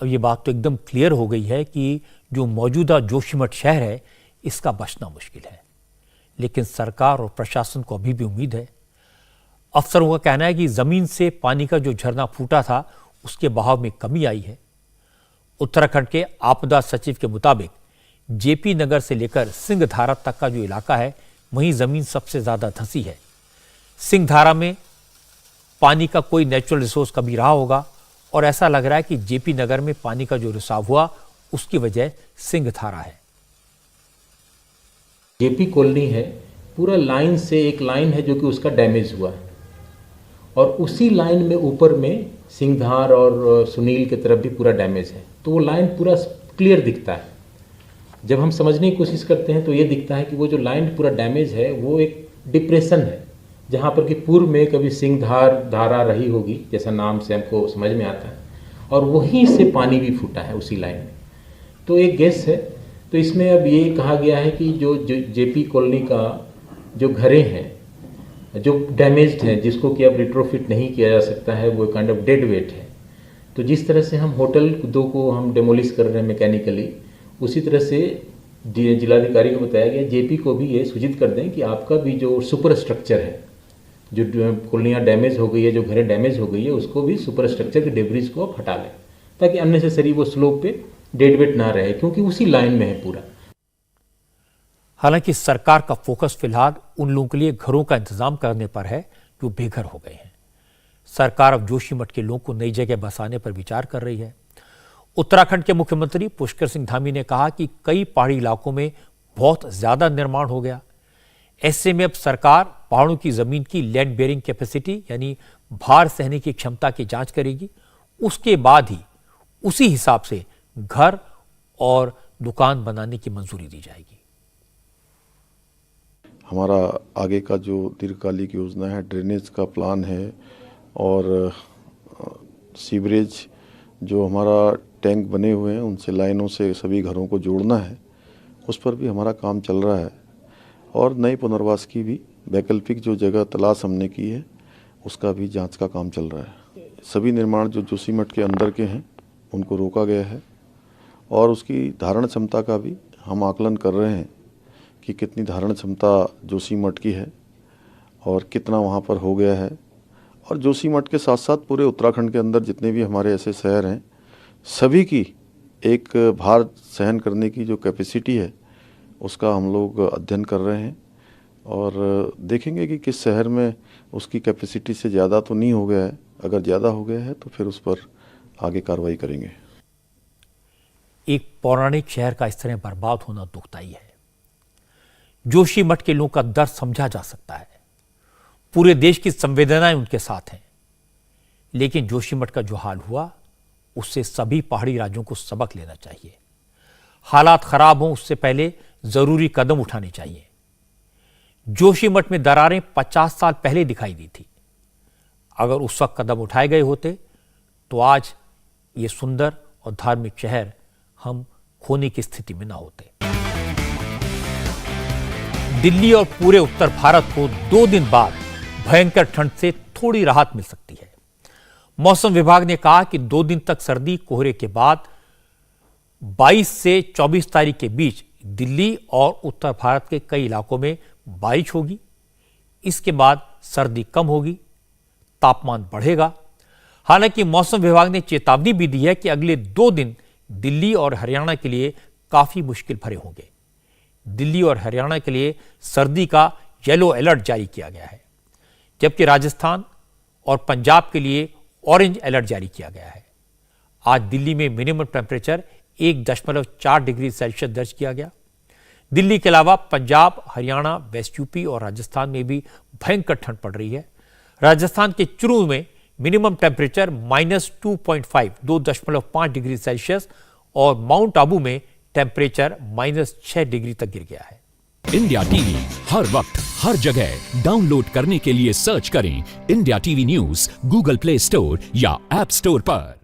अब ये बात तो एकदम क्लियर हो गई है कि जो मौजूदा जोशीमठ शहर है इसका बचना मुश्किल है, लेकिन सरकार और प्रशासन को अभी भी उम्मीद है। अफसरों का कहना है कि जमीन से पानी का जो झरना फूटा था उसके बहाव में कमी आई है। उत्तराखंड के आपदा सचिव के मुताबिक जेपी नगर से लेकर सिंहधारा तक का जो इलाका है वहीं जमीन सबसे ज्यादा धंसी है। सिंहधारा में पानी का कोई नेचुरल रिसोर्स कभी रहा होगा और ऐसा लग रहा है कि जेपी नगर में पानी का जो रिसाव हुआ उसकी वजह सिंहधारा है।
जेपी कॉलोनी है, पूरा लाइन से एक लाइन है जो कि उसका डैमेज हुआ है और उसी लाइन में ऊपर में सिंहधार और सुनील की तरफ भी पूरा डैमेज है। तो वो लाइन पूरा क्लियर दिखता है। जब हम समझने की कोशिश करते हैं तो ये दिखता है कि वो जो लाइन पूरा डैमेज है वो एक डिप्रेशन है, जहाँ पर कि पूर्व में कभी सिंहधार धारा रही होगी, जैसा नाम से हमको समझ में आता है, और वहीं से पानी भी फूटा है उसी लाइन में। तो एक गेस है। तो इसमें अब ये कहा गया है कि जो जेपी कॉलोनी का जो घरें हैं जो डैमेज्ड हैं, जिसको कि अब रिट्रोफिट नहीं किया जा सकता है, वो काइंड ऑफ डेड वेट है। तो जिस तरह से हम होटल 2 को हम डेमोलिश कर रहे हैं मैकेनिकली, उसी तरह से जिलाधिकारी को बताया गया जेपी को भी ये सूचित कर दें कि आपका भी जो सुपर स्ट्रक्चर है, जो कॉलोनियाँ डैमेज हो गई है, जो घरें डैमेज हो गई है, उसको भी सुपर स्ट्रक्चर के डेब्रिज को आप हटा लें, ताकि अननेसेसरी वो स्लोप पे डेड वेट ना रहे, क्योंकि उसी लाइन में है पूरा।
हालांकि सरकार का फोकस फिलहाल उन लोगों के लिए घरों का इंतजाम करने पर है जो बेघर हो गए हैं। सरकार अब जोशीमठ के लोगों को नई जगह बसाने पर विचार कर रही है। उत्तराखंड के मुख्यमंत्री पुष्कर सिंह धामी ने कहा कि कई पहाड़ी इलाकों में बहुत ज्यादा निर्माण हो गया। ऐसे में अब सरकार पहाड़ों की जमीन की लैंड बेयरिंग कैपेसिटी यानी भार सहने की क्षमता की जांच करेगी। उसके बाद ही उसी हिसाब से घर और दुकान बनाने की मंजूरी दी जाएगी।
हमारा आगे का जो दीर्घकालिक योजना है, ड्रेनेज का प्लान है और सीवरेज जो हमारा टैंक बने हुए हैं उनसे लाइनों से सभी घरों को जोड़ना है, उस पर भी हमारा काम चल रहा है। और नए पुनर्वास की भी वैकल्पिक जो जगह तलाश हमने की है उसका भी जांच का काम चल रहा है। सभी निर्माण जो जोशीमठ के अंदर के हैं उनको रोका गया है और उसकी धारण क्षमता का भी हम आकलन कर रहे हैं कि कितनी धारण क्षमता जोशीमठ की है और कितना वहाँ पर हो गया है। और जोशीमठ के साथ साथ पूरे उत्तराखंड के अंदर जितने भी हमारे ऐसे शहर हैं सभी की एक भार सहन करने की जो कैपेसिटी है उसका हम लोग अध्ययन कर रहे हैं और देखेंगे कि किस शहर में उसकी कैपेसिटी से ज़्यादा तो नहीं हो गया है। अगर ज़्यादा हो गया है तो फिर उस पर आगे कार्रवाई करेंगे।
एक पौराणिक शहर का इस तरह बर्बाद होना दुखदाई है। जोशीमठ के लोगों का दर्द समझा जा सकता है, पूरे देश की संवेदनाएं उनके साथ हैं, लेकिन जोशीमठ का जो हाल हुआ उससे सभी पहाड़ी राज्यों को सबक लेना चाहिए। हालात खराब हों उससे पहले जरूरी कदम उठाने चाहिए। जोशीमठ में दरारें 50 साल पहले दिखाई दी थी। अगर उस वक्त कदम उठाए गए होते तो आज ये सुंदर और धार्मिक शहर हम खोने की स्थिति में ना होते। दिल्ली और पूरे उत्तर भारत को 2 दिन बाद भयंकर ठंड से थोड़ी राहत मिल सकती है। मौसम विभाग ने कहा कि 2 दिन तक सर्दी कोहरे के बाद 22 से 24 तारीख के बीच दिल्ली और उत्तर भारत के कई इलाकों में बारिश होगी। इसके बाद सर्दी कम होगी, तापमान बढ़ेगा। हालांकि मौसम विभाग ने चेतावनी भी दी है कि अगले 2 दिन दिल्ली और हरियाणा के लिए काफी मुश्किल भरे होंगे। दिल्ली और हरियाणा के लिए सर्दी का येलो अलर्ट जारी किया गया है, जबकि राजस्थान और पंजाब के लिए ऑरेंज अलर्ट जारी किया गया है। आज दिल्ली में मिनिमम टेम्परेचर 1.4 डिग्री सेल्सियस दर्ज किया गया। दिल्ली के अलावा पंजाब, हरियाणा, वेस्ट यूपी और राजस्थान में भी भयंकर ठंड पड़ रही है। राजस्थान के चुरू में मिनिमम टेम्परेचर -2.5 डिग्री सेल्सियस और माउंट आबू में टेम्परेचर -6 डिग्री तक गिर गया है।
इंडिया टीवी हर वक्त हर जगह डाउनलोड करने के लिए सर्च करें India TV news Google play store या ऐप स्टोर पर।